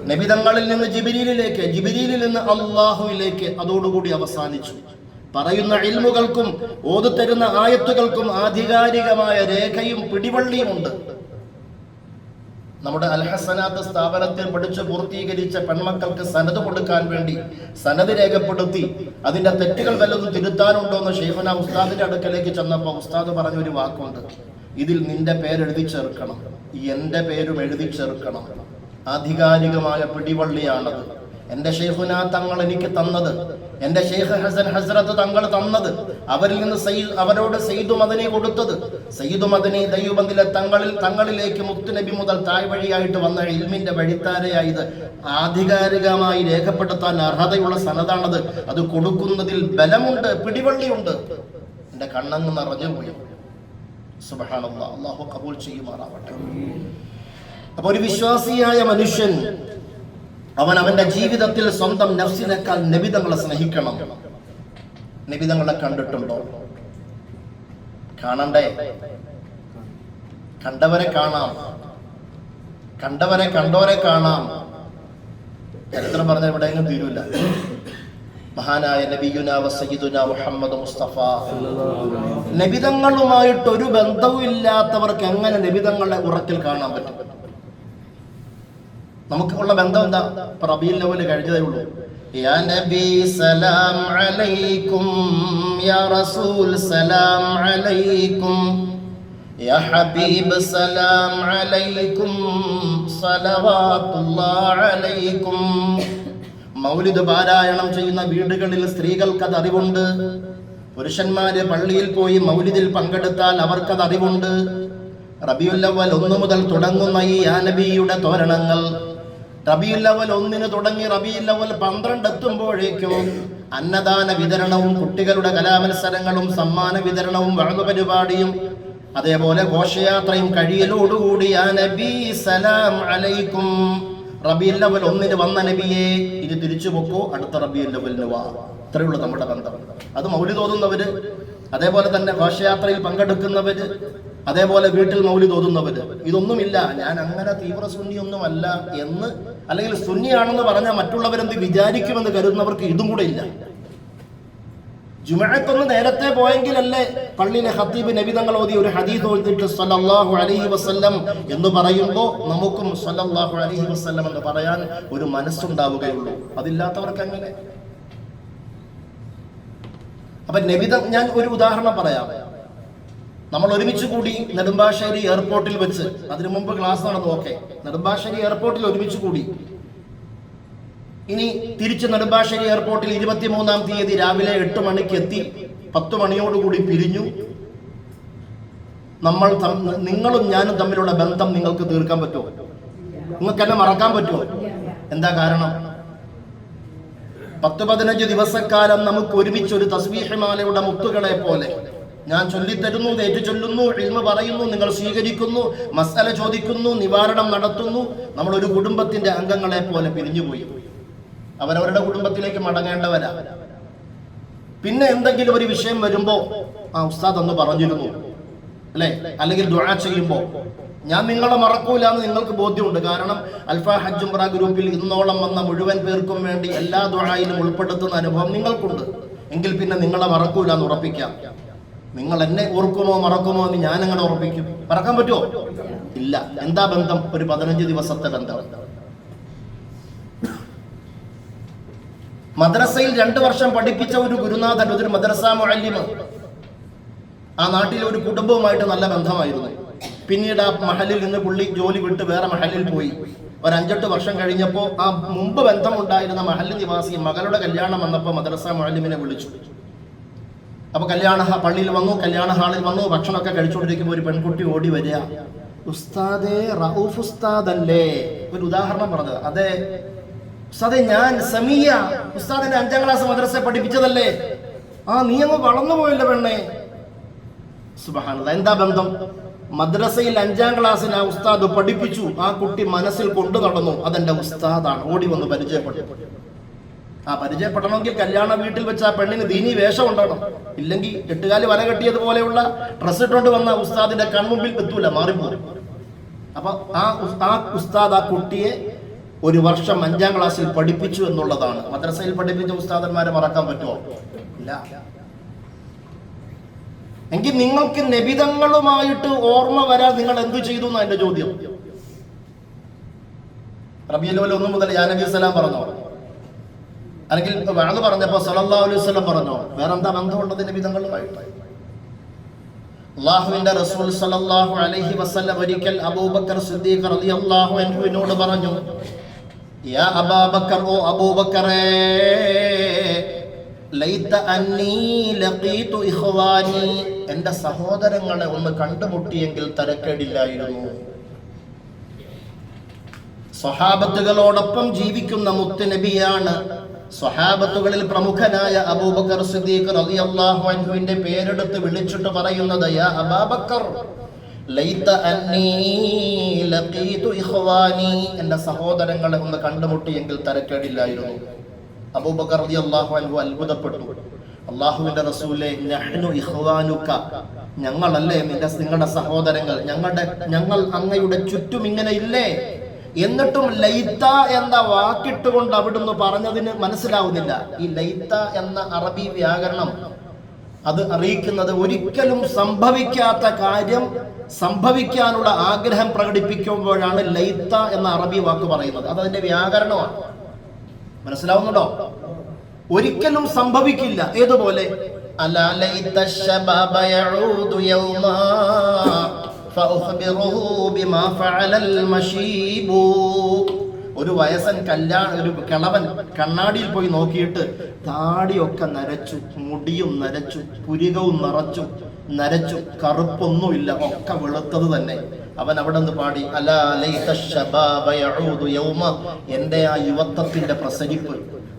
നബിതങ്ങളിൽ നിന്ന് ജിബ്രീലിലേക്ക്, ജിബ്രീലിൽ നിന്ന് അല്ലാഹുവിലേക്ക്. അതോടുകൂടി അവസാനിച്ചു. പറയുന്ന ഇൽമുകൾക്കും ഓതുതരുന്ന ആയത്തുകൾക്കും ആധികാരികമായ രേഖയും പിടിവള്ളിയും ഉണ്ട്. നമ്മുടെ അൽഹസനാത്ത് സ്ഥാപനത്തിൽ പഠിച്ചു പൂർത്തീകരിച്ച പെൺമക്കൾക്ക് സനത് കൊടുക്കാൻ വേണ്ടി സനത് രേഖപ്പെടുത്തി അതിന്റെ തെറ്റുകൾ വല്ലതും തിരുത്താനുണ്ടോ എന്ന് ശൈഖുന ഉസ്താദിന്റെ അടുക്കലേക്ക് ചെന്നപ്പോൾ ഉസ്താദ് പറഞ്ഞൊരു വാക്കുണ്ട്, ഇതിൽ നിന്റെ പേരെഴുതി ചേർക്കണം, എന്റെ പേരും എഴുതി ചേർക്കണം. ആധികാരികമായ പിടിവള്ളിയാണത്. എന്റെ ശൈഖുന തങ്ങൾ എനിക്ക് തന്നത്, എന്റെ ശൈഖ് ഹസൻ ഹസ്രത്ത് തങ്ങൾ തന്നത്, അവരിൽ നിന്ന് അവരോട് സയ്യിദ് മദനി കൊടുത്തത്. സയ്യിദ് മദനി ദൈവബന്ധിലെ തങ്ങളിലേക്ക് മുത്തുനബി മുതൽ തായ്വഴിയായിട്ട് വന്ന ഇൽമിന്റെ വഴിത്താരയായത് ആധികാരികമായി രേഖപ്പെടുത്താൻ അർഹതയുള്ള സനതാണത്. അത് കൊടുക്കുന്നതിൽ ബലമുണ്ട്, പിടിവള്ളിയുണ്ട്. എന്റെ കണ്ണങ്ങ് നിറഞ്ഞുപോയി. സുബ്ഹാനല്ലാഹ്, അല്ലാഹു ഖബൂൽ ചെയ്യുമാറാവട്ടെ. അപ്പൊ ഒരു വിശ്വാസിയായ മനുഷ്യൻ അവന്റെ ജീവിതത്തിൽ സ്വന്തം നഫ്സിനേക്കാൾ നബിതങ്ങളെ സ്നേഹിക്കണം. നബിതങ്ങളെ കണ്ടിട്ടുണ്ടോ? കാണണ്ടേ? കണ്ടവരെ കാണാം, കണ്ടോരെ കാണാം. ചരിത്രം പറഞ്ഞ എവിടെയെങ്കിലും തീരൂല. മഹാനായ നബിയുന വസയ്യിദുന മുഹമ്മദ് മുസ്തഫ നബിതങ്ങളുമായിട്ട് ഒരു ബന്ധവും ഇല്ലാത്തവർക്ക് എങ്ങനെ നബിതങ്ങളെ ഉറക്കിൽ കാണാൻ പറ്റും? നമുക്കുള്ള ബന്ധം എന്താ? റബീഉൽ അവ്വൽ കഴിഞ്ഞതേ ഉള്ളൂ. യാ നബി സലാം അലൈക്കും, യാ റസൂൽ സലാം അലൈക്കും, യാ ഹബീബ് സലാം അലൈക്കും, സലവാത്തുല്ലാഹി അലൈക്കും. മൗലിദ് പാരായണം ചെയ്യുന്ന വീടുകളിൽ സ്ത്രീകൾക്കത് അറിവുണ്ട്. പുരുഷന്മാര് പള്ളിയിൽ പോയി മൗലിദിൽ പങ്കെടുത്താൽ അവർക്കത് അറിവുണ്ട്. റബീഉൽ അവ്വൽ 1 മുതൽ തുടങ്ങുന്ന ഈ യാ നബിയുടെ തോരണങ്ങൾ റബീഉൽ അവ്വൽ 1 തുടങ്ങി റബീഉൽ അവ്വൽ 12 എത്തുമ്പോഴേക്കും അന്നദാന വിതരണവും കുട്ടികളുടെ കലാമത്സരങ്ങളും സമ്മാന വിതരണവും വഅദ് പരിപാടിയും അതേപോലെ ഘോഷയാത്രയും കഴിയലോടുകൂടി യാ നബി സലാം അലൈക്കും, റബീഉൽ അവ്വൽ 1 വന്ന നബിയെ ഇത് തിരിച്ചു പൊക്കോ, അടുത്ത റബീഉൽ അവ്വലിന് വാ. ഇത്രയുള്ള നമ്മുടെ ബന്ധം. അത് മൗലിദ് ഓതുന്നവര്, അതേപോലെ തന്നെ ഘോഷയാത്രയിൽ പങ്കെടുക്കുന്നവര്, അതേപോലെ വീട്ടിൽ മൗലിദ് ഓതുന്നവര്, ഇതൊന്നുമില്ല, ഞാൻ അങ്ങനെ തീവ്ര സുന്നിയൊന്നുമല്ല എന്ന്, അല്ലെങ്കിൽ സുന്നിയാണെന്ന് പറഞ്ഞാൽ മറ്റുള്ളവരെന്ത് വിചാരിക്കുമെന്ന് കരുതുന്നവർക്ക് ഇതും കൂടെ ഇല്ല. ജുമഅത്തൊന്ന് നേരത്തെ പോയെങ്കിലല്ലേ പള്ളിയിലെ ഖത്തീബ് നബി തങ്ങൾ ഓതി ഒരു ഹദീസ് ഓതിയിട്ട് സ്വല്ലല്ലാഹു അലൈഹി വസല്ലം എന്ന് പറയുമ്പോൾ നമുക്കും സ്വല്ലല്ലാഹു അലൈഹി വസല്ലം എന്ന് പറയാൻ ഒരു മനസ്സുണ്ടാവുകയുള്ളൂ. അതില്ലാത്തവർക്ക് എങ്ങനെ? അപ്പൊ ഞാൻ ഒരു ഉദാഹരണം പറയാം. നമ്മൾ ഒരുമിച്ച് കൂടി നെടുമ്പാശ്ശേരി എയർപോർട്ടിൽ വെച്ച്, അതിനു മുമ്പ് ക്ലാസ് നടന്നു, ഓക്കെ, നെടുമ്പാശ്ശേരി എയർപോർട്ടിൽ ഒരുമിച്ച് കൂടി. ഇനി തിരിച്ച് നെടുമ്പാശ്ശേരി എയർപോർട്ടിൽ 23-ാം തീയതി രാവിലെ 8 മണിക്ക് എത്തി, 10 മണിയോടുകൂടി പിരിഞ്ഞു. നിങ്ങളും ഞാനും തമ്മിലുള്ള ബന്ധം നിങ്ങൾക്ക് തീർക്കാൻ പറ്റുമോ? നിങ്ങൾക്ക് എന്നെ മറക്കാൻ പറ്റുമോ? എന്താ കാരണം? 10-15 ദിവസക്കാലം നമുക്ക് ഒരുമിച്ച് ഒരു തസ്ബീഹ് മാലയുടെ മുത്തുകളെ പോലെ ഞാൻ ചൊല്ലിത്തരുന്നു, ഏറ്റു ചൊല്ലുന്നു, ഇൽമ പറയുന്നു, നിങ്ങൾ സ്വീകരിക്കുന്നു, മസ്അല ചോദിക്കുന്നു, നിവാരണം നടത്തുന്നു. നമ്മളൊരു കുടുംബത്തിന്റെ അംഗങ്ങളെ പോലെ പിരിഞ്ഞുപോയി. അവരവരുടെ കുടുംബത്തിലേക്ക് മടങ്ങേണ്ടവരാ. പിന്നെ എന്തെങ്കിലും ഒരു വിഷയം വരുമ്പോ ആ ഉസ്താദ് ഒന്ന് പറഞ്ഞിരുന്നു അല്ലെ, അല്ലെങ്കിൽ ദുആ ചെയ്യുമ്പോ ഞാൻ നിങ്ങളെ മറക്കൂല എന്ന് നിങ്ങൾക്ക് ബോധ്യമുണ്ട്. കാരണം അൽഫ ഹജ്ജ് ഉംറ ഗ്രൂപ്പിൽ ഇന്നോളം വന്ന മുഴുവൻ പേർക്കും വേണ്ടി എല്ലാ ദുആയിലും ഉൾപ്പെടുത്തുന്ന അനുഭവം നിങ്ങൾക്കുണ്ട്. എങ്കിൽ പിന്നെ നിങ്ങളെ മറക്കൂല എന്ന് ഉറപ്പിക്കാം. നിങ്ങൾ എന്നെ ഓർക്കുമോ മറക്കുമോ എന്ന് ഞാൻ അങ്ങനെ ഉറപ്പിക്കും. മറക്കാൻ പറ്റുമോ? ഇല്ല. എന്താ ബന്ധം? ഒരു 15 ദിവസത്തെ ബന്ധം. മദ്രസയിൽ 2 വർഷം പഠിപ്പിച്ച ഒരു ഗുരുനാഥൻ, ഒരു മദ്രസ മുഅല്ലിമ്, ആ നാട്ടിലെ ഒരു കുടുംബവുമായിട്ട് നല്ല ബന്ധമായിരുന്നു. പിന്നീട് ആ മഹലിൽ നിന്ന് പുള്ളി ജോലി വിട്ട് വേറെ മഹലിൽ പോയി. ഒരു 5-8 വർഷം കഴിഞ്ഞപ്പോൾ ആ മുമ്പ് ബന്ധമുണ്ടായിരുന്ന മഹല്ല് നിവാസി മകളുടെ കല്യാണം വന്നപ്പോൾ മദ്രസ മുഅല്ലിമിനെ വിളിച്ചു. അപ്പൊ പള്ളിയിൽ വന്നു, കല്യാണ ഹാളിൽ വന്നു, ഭക്ഷണമൊക്കെ കഴിച്ചുകൊണ്ടിരിക്കുമ്പോൾ ഒരു പെൺകുട്ടി ഓടി വരിക, ഉസ്താദേ റഊഫ് ഉസ്താദ് അല്ലേ? ഒരു ഉദാഹരണം പറഞ്ഞത്. അതെ ഉസ്താദേ, ഞാൻ സമിയ ഉസ്താദിനെ 5-ാം ക്ലാസ് മദ്രസ പഠിപ്പിച്ചതല്ലേ? ആ, നീ അങ്ങ് വളർന്നു പോയല്ലോ പെണ്ണേ. സുബ്ഹാനല്ലാഹ്. എന്താ ബന്ധം? മദ്രസയിൽ 5-ാം ക്ലാസ്സിന് ആ ഉസ്താദ് പഠിപ്പിച്ചു. ആ കുട്ടി മനസ്സിൽ കൊണ്ടു നടന്നു, അതെന്റെ ഉസ്താദാണ്. ഓടി വന്ന് പരിചയപ്പെട്ടു. ആ പരിചയപ്പെടണമെങ്കിൽ കല്യാണ വീട്ടിൽ വെച്ച് ആ പെണ്ണിന് ദീനി വേഷം ഉണ്ടാകണം. ഇല്ലെങ്കിൽ 8 വര കെട്ടിയതുപോലെയുള്ള ഡ്രസ് ഇട്ടുകൊണ്ട് വന്ന ഉസ്താദിന്റെ കൺമുമ്പിൽ എത്തൂല, മാറിപ്പോകും. അപ്പൊ ആ ഉസ്താദ് ആ കുട്ടിയെ 1 വർഷം 5-ാം ക്ലാസ്സിൽ പഠിപ്പിച്ചു എന്നുള്ളതാണ്. മദ്രസയിൽ പഠിപ്പിച്ച ഉസ്താദന്മാരെ മറക്കാൻ പറ്റുമോ? ഇല്ല. എങ്കിൽ നിങ്ങൾക്ക് നബിതങ്ങളുമായിട്ട് ഓർമ്മ വരാൻ നിങ്ങൾ എന്തു ചെയ്തു എന്നാ എന്റെ ചോദ്യം. റബീഉൽ അവ്വൽ 1 മുതൽ യാ നബി സലാം പറഞ്ഞോ? അല്ലെങ്കിൽ വഅദ് പറഞ്ഞപ്പോ സല്ലല്ലാഹു അലൈഹി വസല്ലം പറഞ്ഞോ? വേറെന്താ ബന്ധമുള്ളത് നബിതങ്ങളുമായിട്ട്? അല്ലാഹുവിന്റെ റസൂൽ സല്ലല്ലാഹു അലൈഹി വസല്ലം ഒരിക്കൽ അബൂബക്കർ സിദ്ദീഖ് റളിയല്ലാഹു അൻഹുവിനോട് പറഞ്ഞു, യാ അബൂബക്കർ, ഓ അബൂബക്കറേ, ലൈത അന്നീ ലഖീതു ഇഖ്വാനി, എന്റെ സഹോദരങ്ങളെ ഒന്ന് കണ്ടുമുട്ടിയെങ്കിൽ തരക്കേടില്ലായിരുന്നു. സ്വഹാബത്തുകളോടൊപ്പം ജീവിക്കുന്ന മുത്തുനബിയാണ്. സ്വഹാബത്തുകളിൽ പ്രമുഖനായ അബൂബക്കർ സിദ്ദീഖ് റളിയല്ലാഹു അൻഹുവിന്റെ പേരെടുത്ത് വിളിച്ചിട്ട് പറയുന്നത്, യാ അബൂബക്കർ, ലൈത അന്നീ ലഖീതു ഇഖ്വാനി, എന്റെ സഹോദരങ്ങളെ ഒന്ന് കണ്ടുമുട്ടിയെങ്കിൽ തരക്കേടില്ലായിരുന്നു. അബൂബക്കർ റളിയല്ലാഹു അൻഹു അത്ഭുതപ്പെട്ടു. അല്ലാഹുവിന്റെ റസൂലേ, നഹ്നു ഇഖ്വാനുക, ഞങ്ങളല്ലേ നിങ്ങളുടെ സഹോദരങ്ങൾ, ഞങ്ങൾ അങ്ങയുടെ ചുറ്റും ഇങ്ങനെ ഇല്ലേ? എന്നിട്ടും ലൈത്ത എന്ന വാക്കിട്ടുകൊണ്ട് അവിടുന്ന് പറഞ്ഞതിന് മനസ്സിലാവുന്നില്ല. ഈ ലൈത്ത എന്ന അറബി വ്യാകരണം അത് അറിയിക്കുന്നത് ഒരിക്കലും സംഭവിക്കാത്ത കാര്യം സംഭവിക്കാനുള്ള ആഗ്രഹം പ്രകടിപ്പിക്കുമ്പോഴാണ് ലൈത്ത എന്ന അറബി വാക്ക് പറയുന്നത്. അത് അതിന്റെ വ്യാകരണമാണ്. മനസ്സിലാവുന്നുണ്ടോ? ഒരിക്കലും സംഭവിക്കില്ല. ഏതുപോലെ അലാ ലൈത ശബാബ യഊദു യൗമാ ഫഅഖ്ബിറുഹു ബിമാ ഫഅലൽ മശീബു. ഒരു വയസ്സൻ ഒരു കിളവൻ കണ്ണാടിയിൽ പോയി നോക്കിയിട്ട് താടിയൊക്കെ നരച്ചു, മുടിയും നരച്ചു, പുരികവും നരച്ചു, കറുപ്പൊന്നുമില്ല, ഒക്കെ വെളുത്തത് തന്നെ. അവൻ അവിടെ നിന്ന് പാടി, അലാ ലൈത ശബാബ യഊദു യൗമ, എന്റെ ആ യുവത്വത്തിന്റെ പ്രസരിപ്പ്,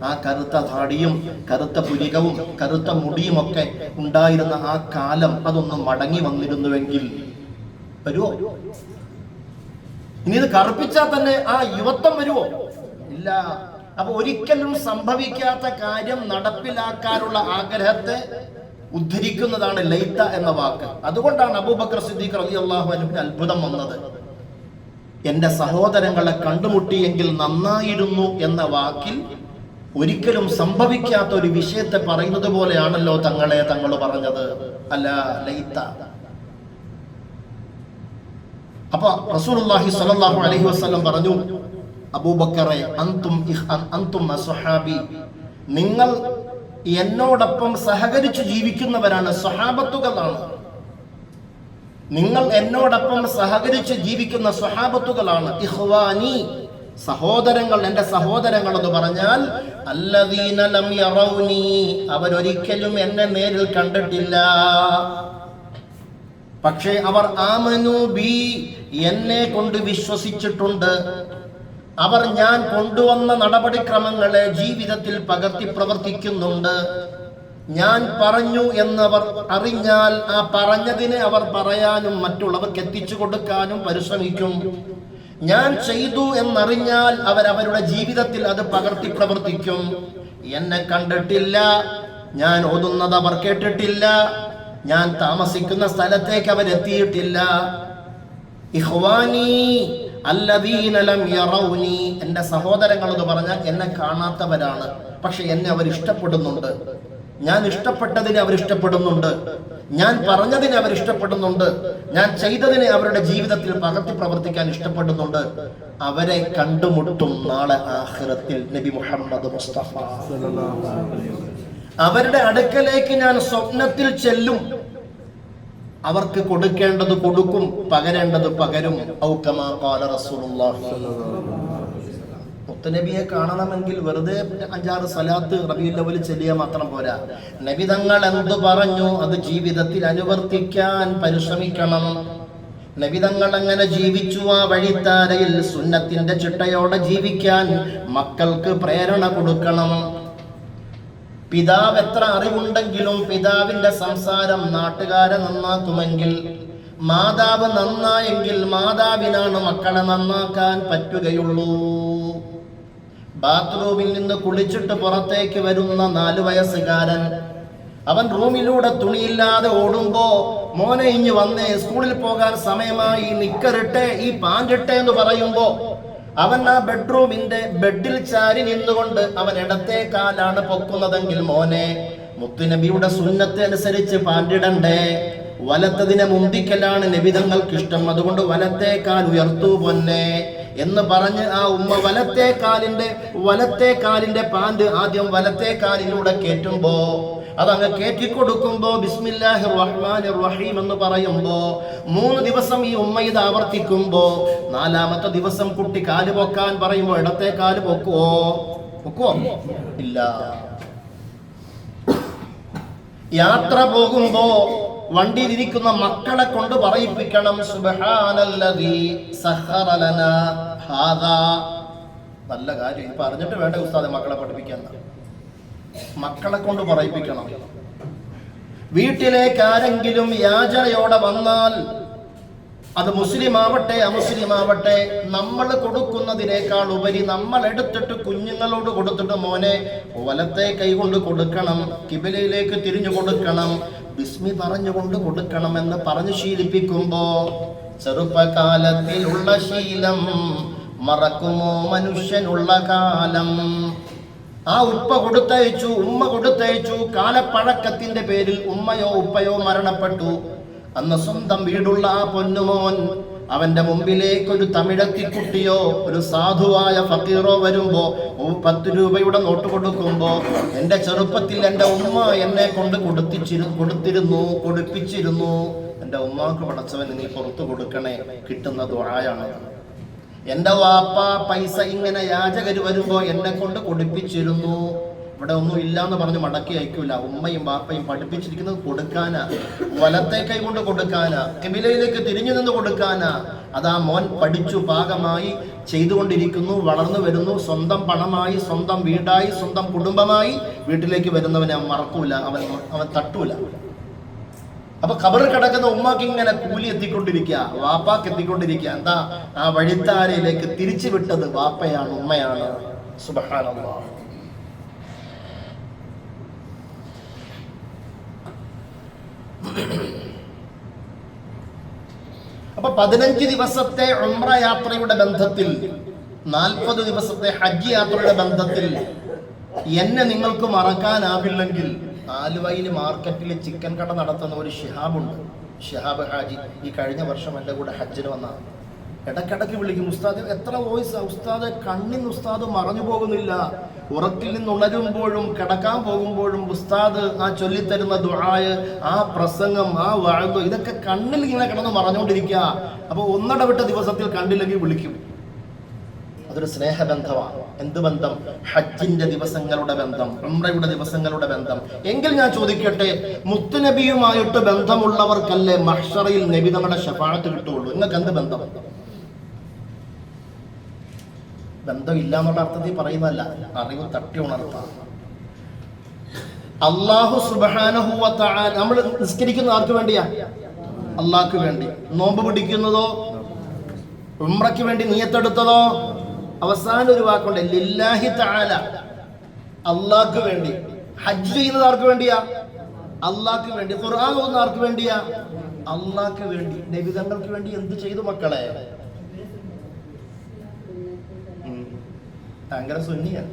ആ കറുത്ത താടിയും കറുത്ത പുരികവും കറുത്ത മുടിയും ഒക്കെ ഉണ്ടായിരുന്ന ആ കാലം അതൊന്ന് മടങ്ങി വന്നിരുന്നുവെങ്കിൽ. വരുവോ? ഇനി ഇത് കറുപ്പിച്ചാൽ തന്നെ ആ യുവത്വം വരുവോ? ഇല്ല. അപ്പൊ ഒരിക്കലും സംഭവിക്കാത്ത കാര്യം നടപ്പിലാക്കാനുള്ള ആഗ്രഹത്തെ ഉദ്ധരിക്കുന്നതാണ് ലൈത്ത എന്ന വാക്ക്. അതുകൊണ്ടാണ് അബൂബക്കർ സിദ്ദീഖ് റളിയല്ലാഹു അൻഹുവിന് അത്ഭുതം വന്നത്. എന്റെ സഹോദരങ്ങളെ കണ്ടുമുട്ടിയെങ്കിൽ നന്നായിരുന്നു എന്ന വാക്കിൽ ഒരിക്കലും സംഭവിക്കാത്ത ഒരു വിഷയത്തെ പറയുന്നത് പോലെയാണല്ലോ തങ്ങൾ പറഞ്ഞത്. അല്ല ലൈത്ത. അപ്പൊ റസൂലുള്ളാഹി സ്വല്ലല്ലാഹു അലൈഹി വസല്ലം പറഞ്ഞു, അബൂബക്കറെ അൻതും അസ്ഹാബി, നിങ്ങൾ എന്നോടൊപ്പം സഹകരിച്ചു ജീവിക്കുന്നവരാണ്, സ്വഹാബത്തുകളാണ്. നിങ്ങൾ എന്നോടൊപ്പം സഹകരിച്ച് ജീവിക്കുന്ന സ്വഹാബത്തുകളാണ്. ഇഖ്വാനി, സഹോദരങ്ങൾ, എന്റെ സഹോദരങ്ങൾ എന്ന് പറഞ്ഞാൽ അല്ലദീന ലം യറൗനി, അവരൊരിക്കലും എന്നെ നേരിൽ കണ്ടിട്ടില്ല, പക്ഷേ അവർ ആമനു ബി, എന്നെ കൊണ്ട് വിശ്വസിച്ചിട്ടുണ്ട്. അവർ ഞാൻ കൊണ്ടുവന്ന നടപടിക്രമങ്ങളെ ജീവിതത്തിൽ പകർത്തി പ്രവർത്തിക്കുന്നുണ്ട്. ഞാൻ പറഞ്ഞു എന്നവർ അറിഞ്ഞാൽ ആ പറഞ്ഞതിനെ അവർ പറയാനും മറ്റുള്ളവർക്ക് എത്തിച്ചു കൊടുക്കാനും പരിശ്രമിക്കും. ഞാൻ ചെയ്തു എന്നറിഞ്ഞാൽ അവരവരുടെ ജീവിതത്തിൽ അത് പകർത്തി പ്രവർത്തിക്കും. എന്നെ കണ്ടിട്ടില്ല, ഞാൻ ഓതുന്നത് അവർ കേട്ടിട്ടില്ല, ഞാൻ താമസിക്കുന്ന സ്ഥലത്തേക്ക് അവരെത്തിയിട്ടില്ല. ഇഖ്വാനി അല്ലദീന ലം യറൗനി, എന്റെ സഹോദരങ്ങൾ എന്ന് പറഞ്ഞാൽ എന്നെ കാണാത്തവരാണ്, പക്ഷെ എന്നെ അവർ ഇഷ്ടപ്പെടുന്നുണ്ട്. ഞാൻ ഇഷ്ടപ്പെട്ടതിനെ അവർ ഇഷ്ടപ്പെടുന്നുണ്ട്, ഞാൻ പറഞ്ഞതിനെ അവർ ഇഷ്ടപ്പെടുന്നുണ്ട്, ഞാൻ ചെയ്തതിനെ അവരുടെ ജീവിതത്തിൽ പകർത്തി പ്രവർത്തിക്കാൻ ഇഷ്ടപ്പെടുന്നുണ്ട്. അവരെ കണ്ടുമുട്ടും നാളെ ആഖിറത്തിൽ നബി മുഹമ്മദ് മുസ്തഫ. അവരുടെ അടുക്കലേക്ക് ഞാൻ സ്വപ്നത്തിൽ ചെല്ലും, അവർക്ക് കൊടുക്കേണ്ടത് കൊടുക്കും, പകരേണ്ടത് പകരും. ഔ കമാ ഖാല റസൂലുള്ളാഹി. മുത്തുനബിയെ കാണണമെങ്കിൽ വെറുതെ 5-6 സലാത്ത് റബീഉൽ അവ്വൽ ചൊല്ലിയാൽ മാത്രം പോരാ. നബി തങ്ങൾ എന്തു പറഞ്ഞു അത് ജീവിതത്തിൽ അനുവർത്തിക്കാൻ പരിശ്രമിക്കണം. നബി തങ്ങൾ അങ്ങനെ ജീവിച്ചു. ആ വഴിത്താരയിൽ സുന്നത്തിന്റെ ചിട്ടയോടെ ജീവിക്കാൻ മക്കൾക്ക് പ്രേരണ കൊടുക്കണം. പിതാവ് എത്ര അറിവുണ്ടെങ്കിലും പിതാവിന്റെ സംസാരം നാട്ടുകാരെ നന്നാക്കുമെങ്കിൽ, മാതാവ് നന്നായെങ്കിൽ മാതാവിനാണ് മക്കളെ നന്നാക്കാൻ പറ്റുകയുള്ളൂ. ബാത്റൂമിൽ നിന്ന് കുളിച്ചിട്ട് പുറത്തേക്ക് വരുന്ന 4 വയസ്സുകാരൻ, അവൻ റൂമിലൂടെ തുണിയില്ലാതെ ഓടുമ്പോ മോനെ ഇഞ്ഞ് വന്നേ, സ്കൂളിൽ പോകാൻ സമയമായി, നിക്കറിട്ടെ, ഈ പാൻറിട്ടെ എന്ന് പറയുമ്പോ അവൻ ആ ബെഡ്റൂമിന്റെ ബെഡിൽ ചാരി നിന്നുകൊണ്ട് അവൻ ഇടത്തെ കാലാണ് പൊക്കുന്നതെങ്കിൽ മോനെ, മുത്തുനബിയുടെ സുന്നത്ത് അനുസരിച്ച് പാൻറിടണ്ടേ, വലത്തതിനെ മുന്തിക്കലാണ് നബിതങ്ങൾക്ക് ഇഷ്ടം, അതുകൊണ്ട് വലത്തെ കാൽ ഉയർത്തൂ പൊന്നെ എന്ന് പറഞ്ഞ് ആ ഉമ്മ വലത്തെ കാലിന്റെ പാൻറ് ആദ്യം വലത്തെ കാലിലൂടെ കേറ്റുമ്പോ, അതങ്ങ് കേറ്റിക്കൊടുക്കുമ്പോ ബിസ്മില്ലാഹിർ റഹ്മാനിർ റഹീം എന്ന് പറയുമ്പോ 3 ദിവസം ഈ ഉമ്മ ഇത് ആവർത്തിക്കുമ്പോ 4ാമത്തെ ദിവസം കുട്ടി കാല് പൊക്കാൻ പറയുമ്പോ ഇടത്തെ കാല് പൊക്കുവോ? ഇല്ല. യാത്ര പോകുമ്പോ വണ്ടിയിലിരിക്കുന്ന മക്കളെ കൊണ്ട് പറയിപ്പിക്കണം, സുബ്ഹാനല്ലദീ സഖറ ലനാ ഹാദാ. നല്ല കാര്യം. ഇപ്പൊ അറിഞ്ഞിട്ട് വേണ്ട ഉസ്താദെ മക്കളെ പഠിപ്പിക്കാൻ. മക്കളെ കൊണ്ട് പറയിപ്പിക്കണം. വീട്ടിലേക്ക് ആരെങ്കിലും യാചനയോടെ വന്നാൽ, അത് മുസ്ലിം ആവട്ടെ അമുസ്ലിം ആവട്ടെ, നമ്മൾ കൊടുക്കുന്നതിനേക്കാൾ ഉപരി നമ്മൾ എടുത്തിട്ട് കുഞ്ഞുങ്ങളോട് കൊടുത്തിട്ട് മോനെ വലത്തെ കൈ കൊണ്ട് കൊടുക്കണം, കിബിലയിലേക്ക് തിരിഞ്ഞു കൊടുക്കണം, ബിസ്മി പറഞ്ഞുകൊണ്ട് കൊടുക്കണം എന്ന് പറഞ്ഞ് ശീലിപ്പിക്കുമ്പോ ചെറുപ്പകാലത്തിലുള്ള ശീലം മറക്കുമോ മനുഷ്യനുള്ള കാലം? ആ ഉപ്പ കൊടുത്തയച്ചു, ഉമ്മ കൊടുത്തയച്ചു, കാലപ്പഴക്കത്തിന്റെ പേരിൽ ഉമ്മയോ ഉപ്പയോ മരണപ്പെട്ടു. അന്ന് സ്വന്തം വീടുള്ള ആ പൊന്നുമോൻ അവന്റെ മുമ്പിലേക്ക് ഒരു തമിഴത്തിക്കുട്ടിയോ ഒരു സാധുവായ ഫക്കീറോ വരുമ്പോ 10 രൂപയുടെ നോട്ട് കൊടുക്കുമ്പോ, എന്റെ ചെറുപ്പത്തിൽ എന്റെ ഉമ്മ എന്നെ കൊണ്ട് കൊടുപ്പിച്ചിരുന്നു, എന്റെ ഉമ്മാക്ക് പടച്ചവൻ നീ പുറത്തു കൊടുക്കണേ, കിട്ടുന്ന ദുആയാണ്. എന്റെ വാപ്പ പൈസ ഇങ്ങനെ യാചകര് വരുമ്പോ എന്നെ കൊണ്ട് കൊടുപ്പിച്ചിരുന്നു. ഇവിടെ ഒന്നും ഇല്ലാന്ന് പറഞ്ഞ് മടക്കി അയക്കൂല. ഉമ്മയും ബാപ്പയും പഠിപ്പിച്ചിരിക്കുന്നത് കൊടുക്കാനാ, വലത്തെ കൈ കൊണ്ട് കൊടുക്കാനാ, കിബിലയിലേക്ക് തിരിഞ്ഞു നിന്ന് കൊടുക്കാനാ. അതാ മോൻ പഠിച്ചു പാകമായി ചെയ്തുകൊണ്ടിരിക്കുന്നു, വളർന്നു വരുന്നു, സ്വന്തം പണമായി, സ്വന്തം വീടായി, സ്വന്തം കുടുംബമായി വീട്ടിലേക്ക് വരുന്നവനെ അവൻ മറക്കൂല, അവൻ തട്ടൂല. അപ്പൊ ഖബറിൽ കിടക്കുന്ന ഉമ്മാക്ക് ഇങ്ങനെ കൂലി എത്തിക്കൊണ്ടിരിക്കുക, വാപ്പാക്ക് എത്തിക്കൊണ്ടിരിക്കുക. എന്താ? ആ വഴിത്താരയിലേക്ക് തിരിച്ചു വിട്ടത് വാപ്പയാണ്, ഉമ്മയാണ്. സുബ്ഹാനല്ലാഹ്. അപ്പൊ 15 ദിവസത്തെ ഉംറ യാത്രയുടെ ബന്ധത്തിൽ, 40 ദിവസത്തെ ഹജ്ജ് യാത്രയുടെ ബന്ധത്തിൽ എന്നെ നിങ്ങൾക്ക് മറക്കാനാവില്ലെങ്കിൽ, ആലുവയിൽ മാർക്കറ്റിൽ ചിക്കൻ കട നടത്തുന്ന ഒരു ഷിഹാബുണ്ട്, ഷിഹാബ് ഹാജി. ഈ കഴിഞ്ഞ വർഷം എൻ്റെ കൂടെ ഹജ്ജിന് വന്ന ഇടക്കിടക്ക് വിളിക്കും, ഉസ്താദ് എത്ര വോയിസ് ഉസ്താദ്, കണ്ണിന് ഉസ്താദ് മറഞ്ഞു പോകുന്നില്ല. ഉറക്കിൽ നിന്നുണരുമ്പോഴും കിടക്കാൻ പോകുമ്പോഴും ഉസ്താദ് ആ ചൊല്ലിത്തരുന്ന ദുആയ്, ആ പ്രസംഗം, ആ വഅദ്, ഇതൊക്കെ കണ്ണിൽ ഇങ്ങനെ കിടന്ന് മറഞ്ഞുകൊണ്ടിരിക്കുക. അപ്പൊ ഒന്നിടവിട്ട ദിവസത്തിൽ കണ്ടില്ലെങ്കിൽ വിളിക്കും. അതൊരു സ്നേഹബന്ധമാണ്. എന്ത് ബന്ധം? ഹജ്ജിന്റെ ദിവസങ്ങളുടെ ബന്ധം, ഉംറയുടെ ദിവസങ്ങളുടെ ബന്ധം. എങ്കിൽ ഞാൻ ചോദിക്കട്ടെ, മുത്തുനബിയുമായിട്ട് ബന്ധമുള്ളവർക്കല്ലേ മഹ്ശറയിൽ നബി തങ്ങളുടെ ശഫാഅത്ത് കിട്ടുള്ളൂ? നിങ്ങൾക്ക് എന്ത് ബന്ധം? ബന്ധമില്ല എന്നുള്ള അർത്ഥത്തിൽ പറയുന്നതല്ല, അറിവ് തട്ടി ഉണർത്താം. അല്ലാഹു സുബ്ഹാനഹു വ തആല, നമ്മൾ നിസ്കരിക്കുന്ന ആർക്ക് വേണ്ടിയാ? അല്ലാഹുക്ക് വേണ്ടി. നോമ്പ് പിടിക്കുന്നതോ ഉംറയ്ക്ക് വേണ്ടി നിയത്തെടുത്തതോ? അവസാനം ഒരു വാക്കുണ്ട്, ലില്ലാഹി തആല, അല്ലാഹുക്ക് വേണ്ടി. ഹജ്ജ് ചെയ്യുന്നത് ആർക്ക് വേണ്ടിയാ? അല്ലാഹുക്ക് വേണ്ടി. ഖുർആൻ ഓതുന്നത് ആർക്ക് വേണ്ടിയാ? അല്ലാഹുക്ക് വേണ്ടി. നബി തങ്ങൾക്ക് വേണ്ടി എന്ത് ചെയ്തു മക്കളെ? ഭയങ്കര സുന്നിയാണ്.